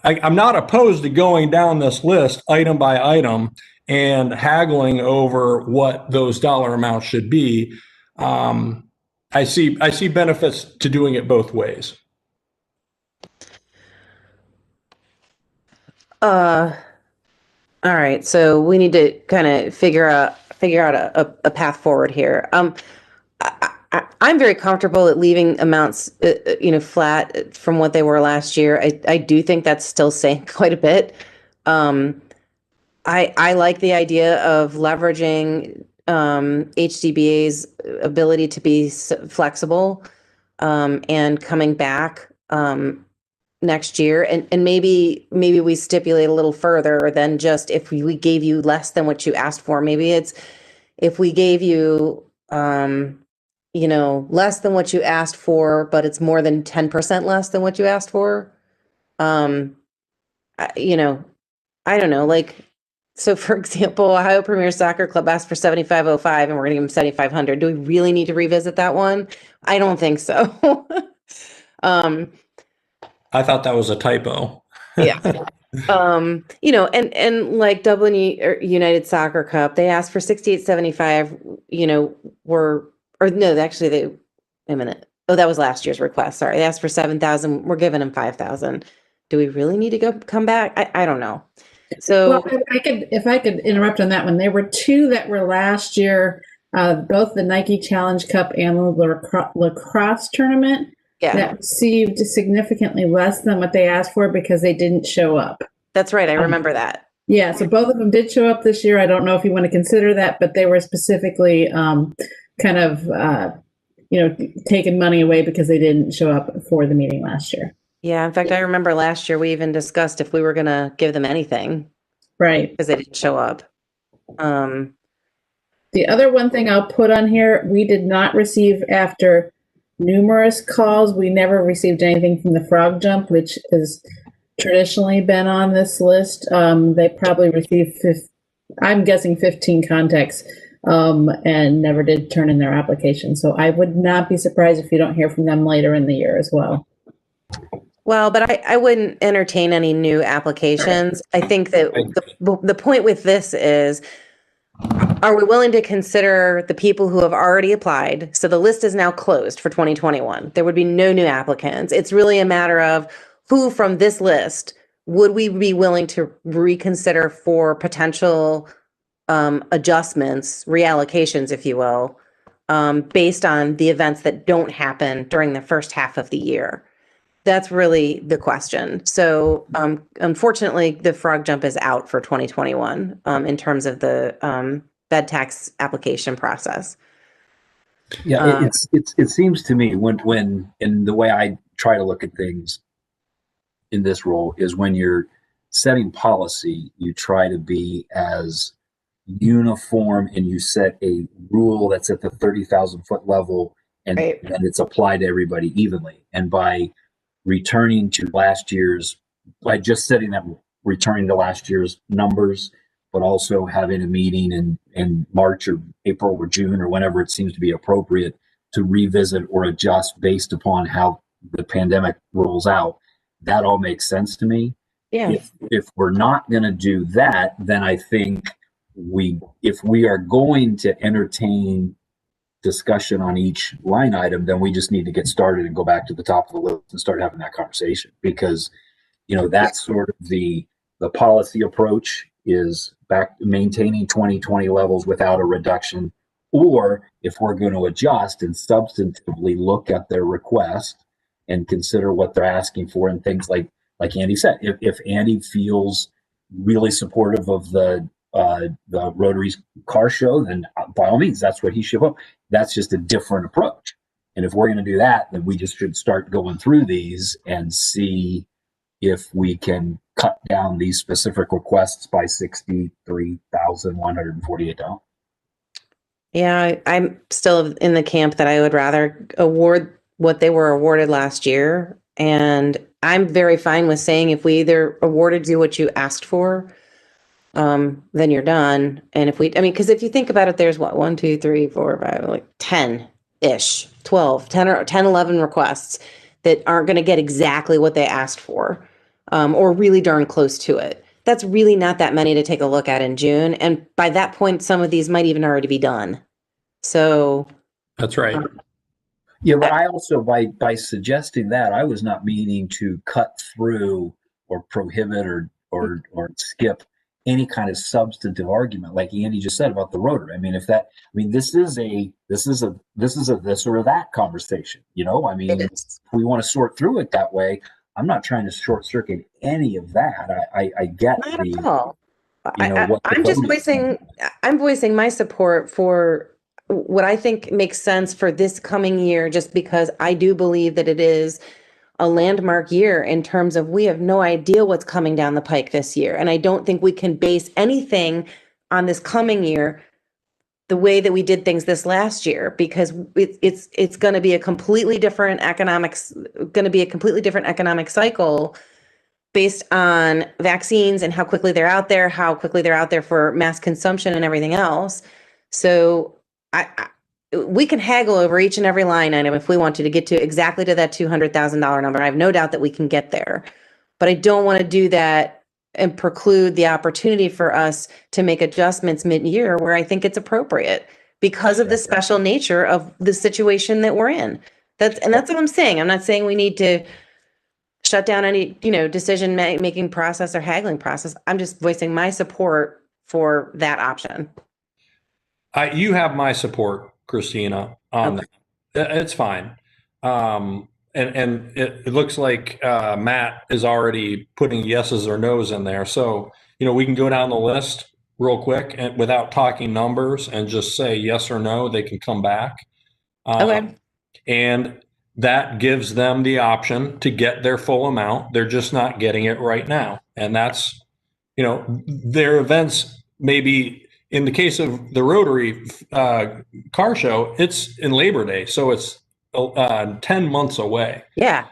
I'm not opposed to going down this list item by item and haggling over what those dollar amounts should be. I see benefits to doing it both ways. All right, so we need to kind of figure out a path forward here. I'm very comfortable at leaving amounts, flat from what they were last year. I do think that's still saying quite a bit. I like the idea of leveraging HDBA's ability to be flexible and coming back next year, and maybe we stipulate a little further than just if we gave you less than what you asked for. Maybe it's if we gave you less than what you asked for, but it's more than 10% less than what you asked for. I don't know, like, so for example, Ohio Premier Soccer Club asked for 7,505 and we're gonna give them 7,500. Do we really need to revisit that one? I don't think so. I thought that was a typo. Yeah. And like Dublin United Soccer Cup, they asked for 6875, wait a minute. Oh, that was last year's request. Sorry. They asked for 7,000. We're giving them 5,000. Do we really need to come back? I don't know. So well, if I could interrupt on that one, there were two that were last year, both the Nike Challenge Cup and the lacrosse tournament that received significantly less than what they asked for because they didn't show up. That's right. I remember that. Yeah. So both of them did show up this year. I don't know if you want to consider that, but they were specifically taking money away because they didn't show up for the meeting last year. Yeah. In fact, I remember last year we even discussed if we were going to give them anything. Right. Because they didn't show up. The other one thing I'll put on here, we did not receive after numerous calls. We never received anything from the Frog Jump, which has traditionally been on this list. They probably received, I'm guessing 15 contacts and never did turn in their application. So I would not be surprised if you don't hear from them later in the year as well. Well, but I wouldn't entertain any new applications. I think that the point with this is, are we willing to consider the people who have already applied? So the list is now closed for 2021. There would be no new applicants. It's really a matter of who from this list would we be willing to reconsider for potential adjustments, reallocations, if you will, based on the events that don't happen during the first half of the year. That's really the question. So unfortunately, the Frog Jump is out for 2021 in terms of the bed tax application process. Yeah, it seems to me when in the way I try to look at things in this role is when you're setting policy, you try to be as uniform and you set a rule that's at the 30,000 foot level and then it's applied to everybody evenly. And by returning to last year's, by just setting that, returning to last year's numbers, but also having a meeting in March or April or June or whenever it seems to be appropriate to revisit or adjust based upon how the pandemic rolls out. That all makes sense to me. Yeah. If we're not going to do that, then I think if we are going to entertain discussion on each line item, then we just need to get started and go back to the top of the list and start having that conversation, because that's sort of the policy approach is back maintaining 2020 levels without a reduction, or if we're going to adjust and substantively look at their request and consider what they're asking for and things like Andy said, if Andy feels really supportive of the Rotary's car show, then by all means, that's what he should vote. That's just a different approach. And if we're going to do that, then we just should start going through these and see if we can cut down these specific requests by $63,148. Yeah, I'm still in the camp that I would rather award what they were awarded last year. And I'm very fine with saying if we either awarded you what you asked for, then you're done. And because if you think about it, there's 1, 2, 3, 4, 5, like 10-ish, 12, 10 or 10, 11 requests that aren't going to get exactly what they asked for, or really darn close to it. That's really not that many to take a look at in June. And by that point, some of these might even already be done. So that's right. Yeah, but I also, by suggesting that, I was not meaning to cut through or prohibit or skip any kind of substantive argument, like Andy just said about the Rotary. This is a this or that conversation. If we want to sort through it that way, I'm not trying to short circuit any of that. I get not at all. I'm voicing my support for what I think makes sense for this coming year, just because I do believe that it is a landmark year in terms of we have no idea what's coming down the pike this year. And I don't think we can base anything on this coming year the way that we did things this last year, because it's going to be a completely different economic cycle based on vaccines and how quickly they're out there for mass consumption and everything else. So we can haggle over each and every line item if we wanted to get to exactly to that $200,000 number. I have no doubt that we can get there. but I don't want to do that and preclude the opportunity for us to make adjustments mid-year where I think it's appropriate because of the special nature of the situation that we're in. That's what I'm saying. I'm not saying we need to shut down any, decision making process or haggling process. I'm just voicing my support for that option. You have my support, Christina, on that. It's fine. And it looks like Matt is already putting yeses or nos in there. So, we can go down the list real quick and without talking numbers and just say yes or no, they can come back. Okay. And that gives them the option to get their full amount. They're just not getting it right now. And that's, their events maybe in the case of the Rotary car show, it's in Labor Day. So it's 10 months away. Yeah.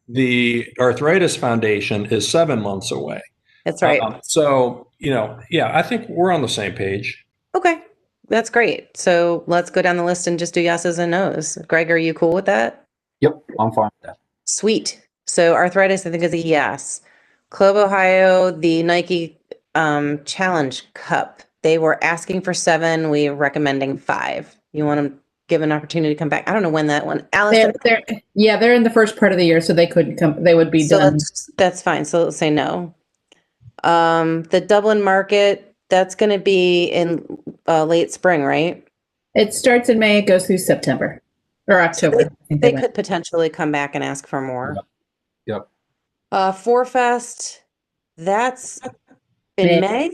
The Arthritis Foundation is 7 months away. That's right. I think we're on the same page. Okay. That's great. So let's go down the list and just do yeses and nos. Greg, are you cool with that? Yep, I'm fine with that. Sweet. So arthritis, I think, is a yes. Club Ohio, the Nike Challenge Cup. They were asking for 7. We're recommending 5. You want to give an opportunity to come back? I don't know when that one. Allison, they're in the first part of the year, so they couldn't come. They would be done. That's fine. So let's say no. The Dublin Market, that's going to be in late spring, right? It starts in May, it goes through September or October. They could potentially come back and ask for more. Yep. 4Fest, that's in May?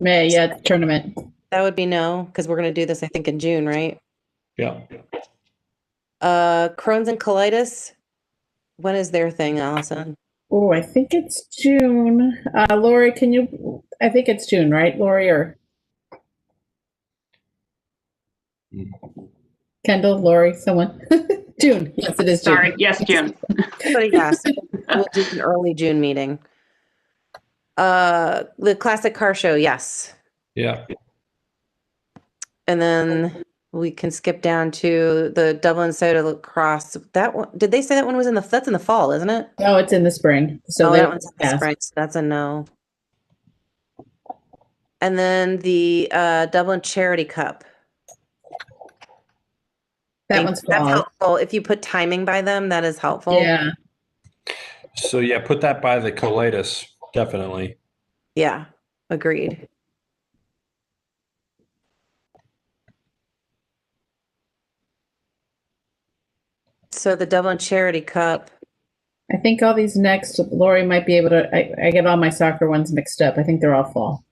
May, yeah, tournament. That would be no, because we're going to do this, I think, in June, right? Yeah. Crohn's and colitis, when is their thing, Allison? Oh, I think it's June. Lori, I think it's June, right, Lori, or Kendall, Lori, someone? June. Yes, it is June. Sorry. Yes, June. Yes, we'll do an early June meeting. The Classic Car Show, yes. Yeah. And then we can skip down to the Dublin Soda Lacrosse. That one, did they say that one was that's in the fall, isn't it? No, it's in the spring. So that one's in the spring, so that's a no. And then the Dublin Charity Cup. That's helpful. If you put timing by them, that is helpful. Yeah. So yeah, put that by the colitis, definitely. Yeah, agreed. So the Dublin Charity Cup. I think all these next, Lori might be able to, I get all my soccer ones mixed up. I think they're all fall.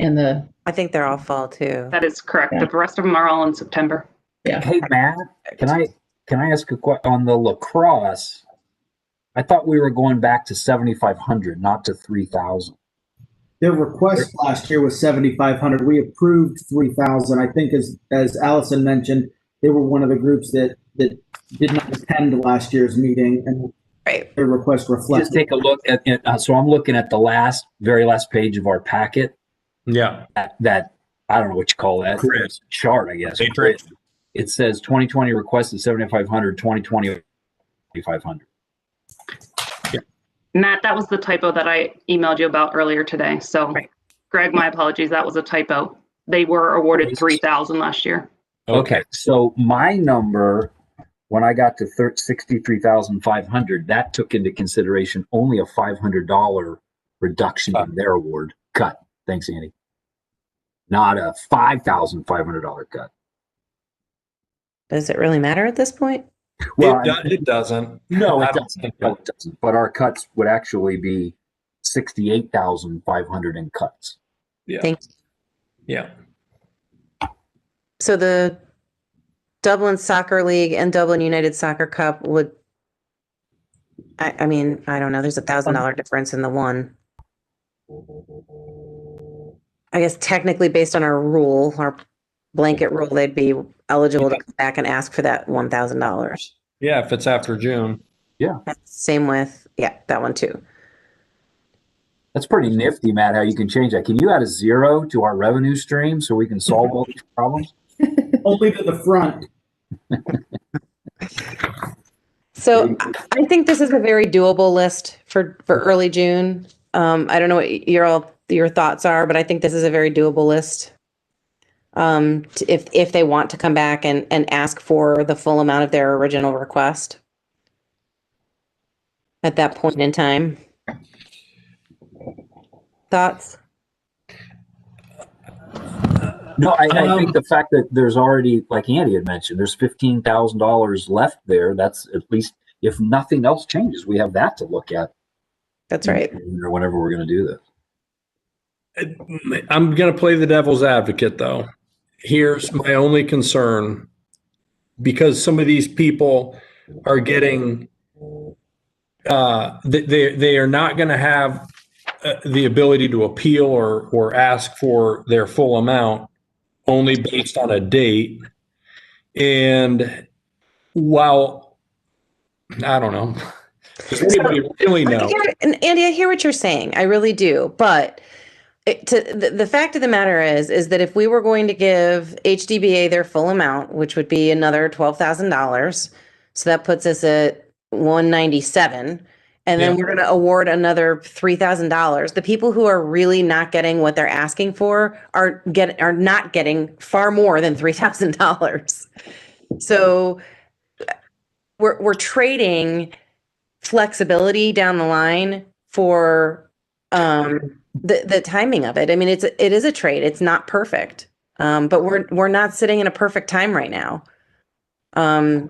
I think they're all fall too. That is correct. Yeah. The rest of them are all in September. Yeah. Hey, Matt, can I ask a question on the lacrosse? I thought we were going back to 7,500, not to 3,000. Their request last year was 7,500. We approved 3,000. I think as Allison mentioned, they were one of the groups that did not attend last year's meeting, and their request reflects. Just take a look at it. So I'm looking at the very last page of our packet. Yeah. That I don't know what you call that. Chris. Chart, I guess. It says 2020 requested 7,500, 2020 7,500. Yeah. Matt, that was the typo that I emailed you about earlier today. So, Greg, my apologies. That was a typo. They were awarded 3,000 last year. Okay. So my number, when I got to 63,500, that took into consideration only a $500 reduction in their award cut. Thanks, Andy. Not a $5,500 cut. Does it really matter at this point? Well, it doesn't. No, it doesn't. No, it doesn't. But our cuts would actually be 68,500 in cuts. Yeah. Thanks. Yeah. So the Dublin Soccer League and Dublin United Soccer Cup would, I mean, I don't know. There's $1,000 difference in the one. I guess technically based on our blanket rule, they'd be eligible to come back and ask for that $1,000. Yeah, if it's after June. Yeah. Same with, that one too. That's pretty nifty, Matt, how you can change that. Can you add a 0 to our revenue stream so we can solve all these problems? Only to the front. So I think this is a very doable list for early June. I don't know what your thoughts are, but I think this is a very doable list. If they want to come back and ask for the full amount of their original request at that point in time. Thoughts? No, I think the fact that there's already, like Andy had mentioned, there's $15,000 left there. That's at least, if nothing else changes, we have that to look at. That's right. Or whenever we're going to do this. I'm going to play the devil's advocate, though. Here's my only concern, because some of these people are getting, they are not going to have the ability to appeal or ask for their full amount only based on a date. And while, I don't know, does anybody really know? And Andy, I hear what you're saying. I really do. But the fact of the matter is that if we were going to give HDBA their full amount, which would be another $12,000, so that puts us at $197,000, and then we're going to award another $3,000. The people who are really not getting what they're asking for are not getting far more than $3,000. So we're trading flexibility down the line for the timing of it. I mean, it is a trade. It's not perfect, but we're not sitting in a perfect time right now.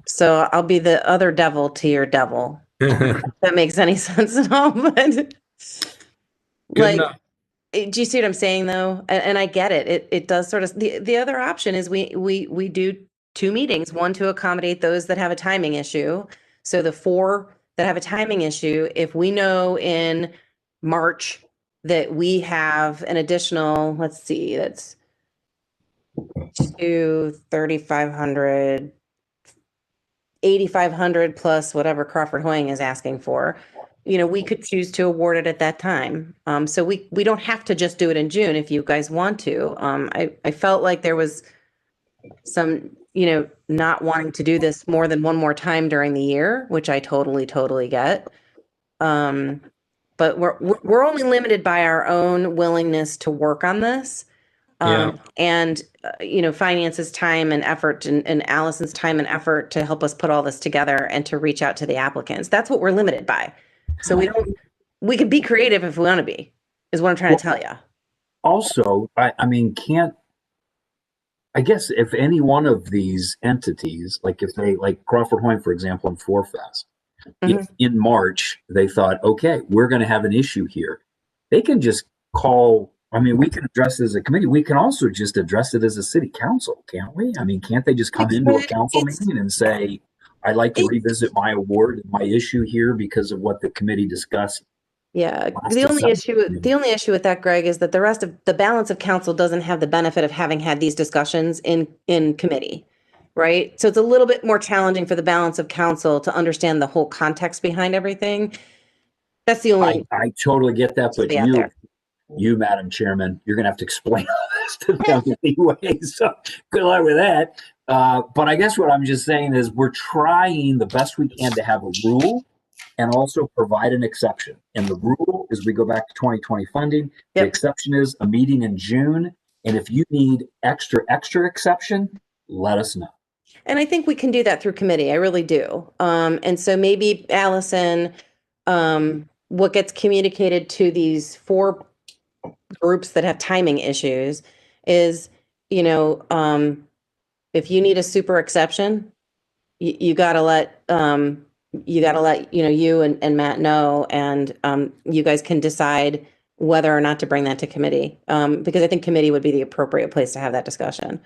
So I'll be the other devil to your devil. If that makes any sense at all, but like, do you see what I'm saying though? And I get it. It does sort of, the other option is we do 2 meetings, one to accommodate those that have a timing issue. So the 4 that have a timing issue, if we know in March that we have an additional, let's see, that's 3,500, 8,500 plus whatever Crawford Hoying is asking for, we could choose to award it at that time. So we don't have to just do it in June if you guys want to. I felt like there was some, not wanting to do this more than one more time during the year, which I totally get. But we're only limited by our own willingness to work on this. And finance's time and effort and Allison's time and effort to help us put all this together and to reach out to the applicants. That's what we're limited by. So we could be creative if we want to be, is what I'm trying to tell you. Also, I guess if any one of these entities, like if they, like Crawford Hoying, for example, in Forfest, if in March they thought, okay, we're going to have an issue here, they can just call. I mean, we can address it as a committee. We can also just address it as a city council, can't we? I mean, can't they just come into a council meeting and say, I'd like to revisit my award and my issue here because of what the committee discussed? Yeah. The only issue with that, Greg, is that the rest of the balance of council doesn't have the benefit of having had these discussions in committee, right? So it's a little bit more challenging for the balance of council to understand the whole context behind everything. That's the only. I totally get that, but you, Madam Chairman, you're going to have to explain all this to them anyway. So good luck with that. But I guess what I'm just saying is we're trying the best we can to have a rule and also provide an exception. And the rule is we go back to 2020 funding. The exception is a meeting in June. And if you need extra exception, let us know. And I think we can do that through committee. I really do. And so maybe Allison, what gets communicated to these 4 groups that have timing issues is, if you need a super exception, you gotta let you and Matt know, and you guys can decide whether or not to bring that to committee, because I think committee would be the appropriate place to have that discussion,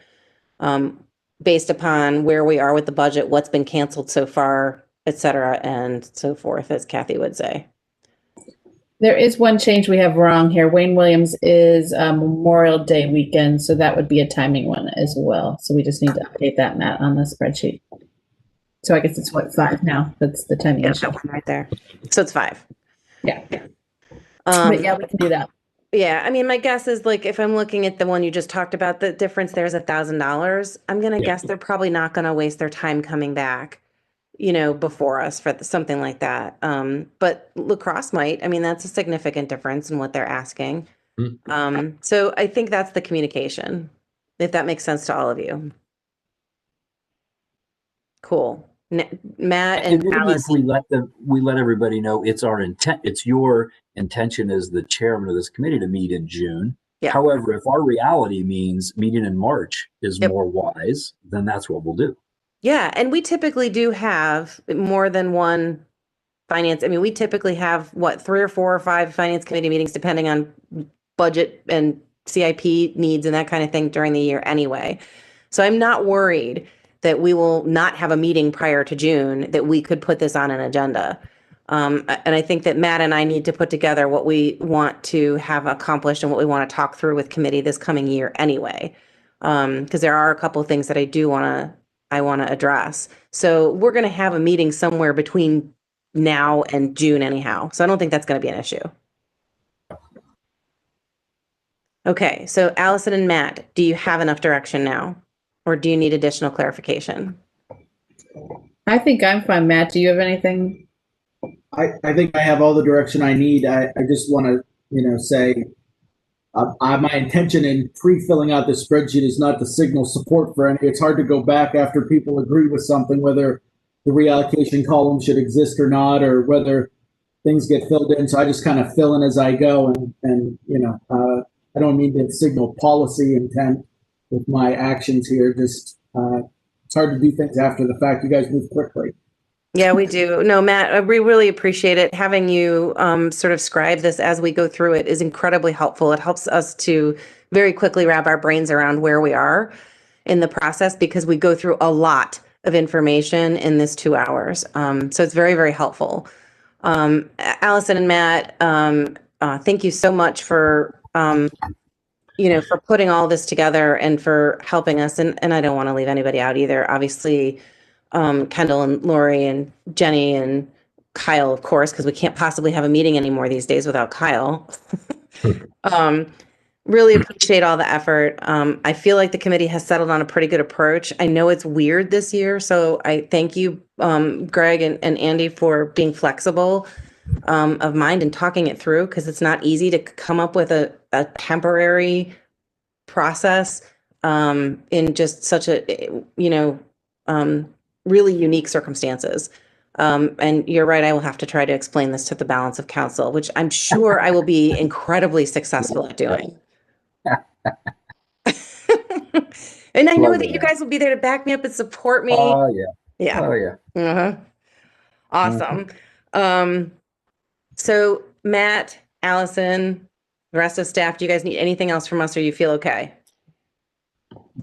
based upon where we are with the budget, what's been canceled so far, et cetera, and so forth, as Kathy would say. There is one change we have wrong here. Wayne Williams is Memorial Day weekend, so that would be a timing one as well. So we just need to update that, Matt, on the spreadsheet. So I guess it's 5 now. That's the timing issue. That one right there. So it's 5. Yeah. But yeah, we can do that. Yeah, I mean, my guess is, like, if I'm looking at the one you just talked about, the difference there is $1,000. I'm gonna guess they're probably not gonna waste their time coming back before us for something like that. But lacrosse might. I mean, that's a significant difference in what they're asking. So I think that's the communication, if that makes sense to all of you. Cool. Matt and maybe Alice. if we let everybody know it's our intent, it's your intention as the chairman of this committee to meet in June. Yeah. However, if our reality means meeting in March is more wise, then that's what we'll do. Yeah, and we typically do have more than one finance. I mean, we typically have 3 or 4 or 5 finance committee meetings, depending on budget and CIP needs and that kind of thing during the year anyway. So I'm not worried that we will not have a meeting prior to June, that we could put this on an agenda. And I think that Matt and I need to put together what we want to have accomplished and what we want to talk through with committee this coming year anyway. Because there are a couple of things that I want to address. So we're going to have a meeting somewhere between now and June anyhow. So I don't think that's going to be an issue. Okay, so Allison and Matt, do you have enough direction now? Or do you need additional clarification? I think I'm fine. Matt, do you have anything? I think I have all the direction I need. I just want to, say my intention in pre-filling out the spreadsheet is not to signal support for any. It's hard to go back after people agree with something, whether the reallocation column should exist or not, or whether things get filled in. So I just kind of fill in as I go, and I don't mean to signal policy intent with my actions here. Just it's hard to do things after the fact. You guys move quickly. Yeah, we do. No, Matt, we really appreciate it. Having you sort of scribe this as we go through it is incredibly helpful. It helps us to very quickly wrap our brains around where we are in the process, because we go through a lot of information in this 2 hours. So it's very, very helpful. Allison and Matt, thank you so much for for putting all this together and for helping us. And I don't want to leave anybody out either. Obviously, Kendall and Lori and Jenny and Kyle, of course, because we can't possibly have a meeting anymore these days without Kyle. Really appreciate all the effort. I feel like the committee has settled on a pretty good approach. I know it's weird this year, so I thank you, Greg and Andy, for being flexible of mind and talking it through, because it's not easy to come up with a temporary process in just such a, really unique circumstances. And you're right, I will have to try to explain this to the balance of council, which I'm sure I will be incredibly successful at doing. And I know that you guys will be there to back me up and support me. Oh, yeah. Yeah. Oh, yeah. Uh-huh. Awesome. So Matt, Allison, the rest of staff, do you guys need anything else from us, or you feel okay?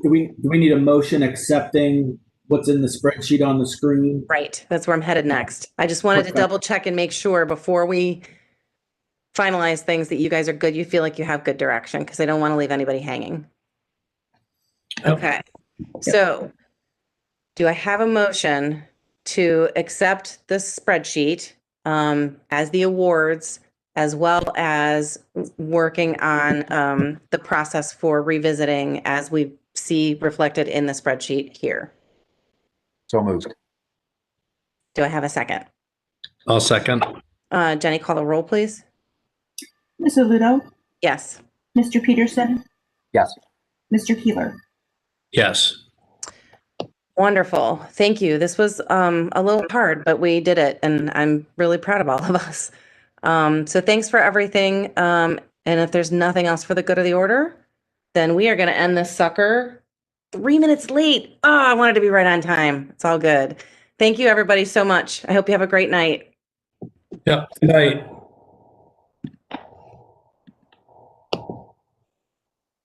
Do we need a motion accepting what's in the spreadsheet on the screen? Right. That's where I'm headed next. I just wanted to double check and make sure before we finalize things that you guys are good. You feel like you have good direction, because I don't want to leave anybody hanging. Okay. So do I have a motion to accept the spreadsheet as the awards, as well as working on the process for revisiting as we see reflected in the spreadsheet here? So moved. Do I have a second? I'll second. Jenny, call the roll, please. Ms. Aludo? Yes. Mr. Peterson? Yes. Mr. Keeler? Yes. Wonderful. Thank you. This was a little hard, but we did it, and I'm really proud of all of us. So thanks for everything. And if there's nothing else for the good of the order, then we are going to end this sucker 3 minutes late. Oh, I wanted to be right on time. It's all good. Thank you, everybody, so much. I hope you have a great night. Yep. Good night.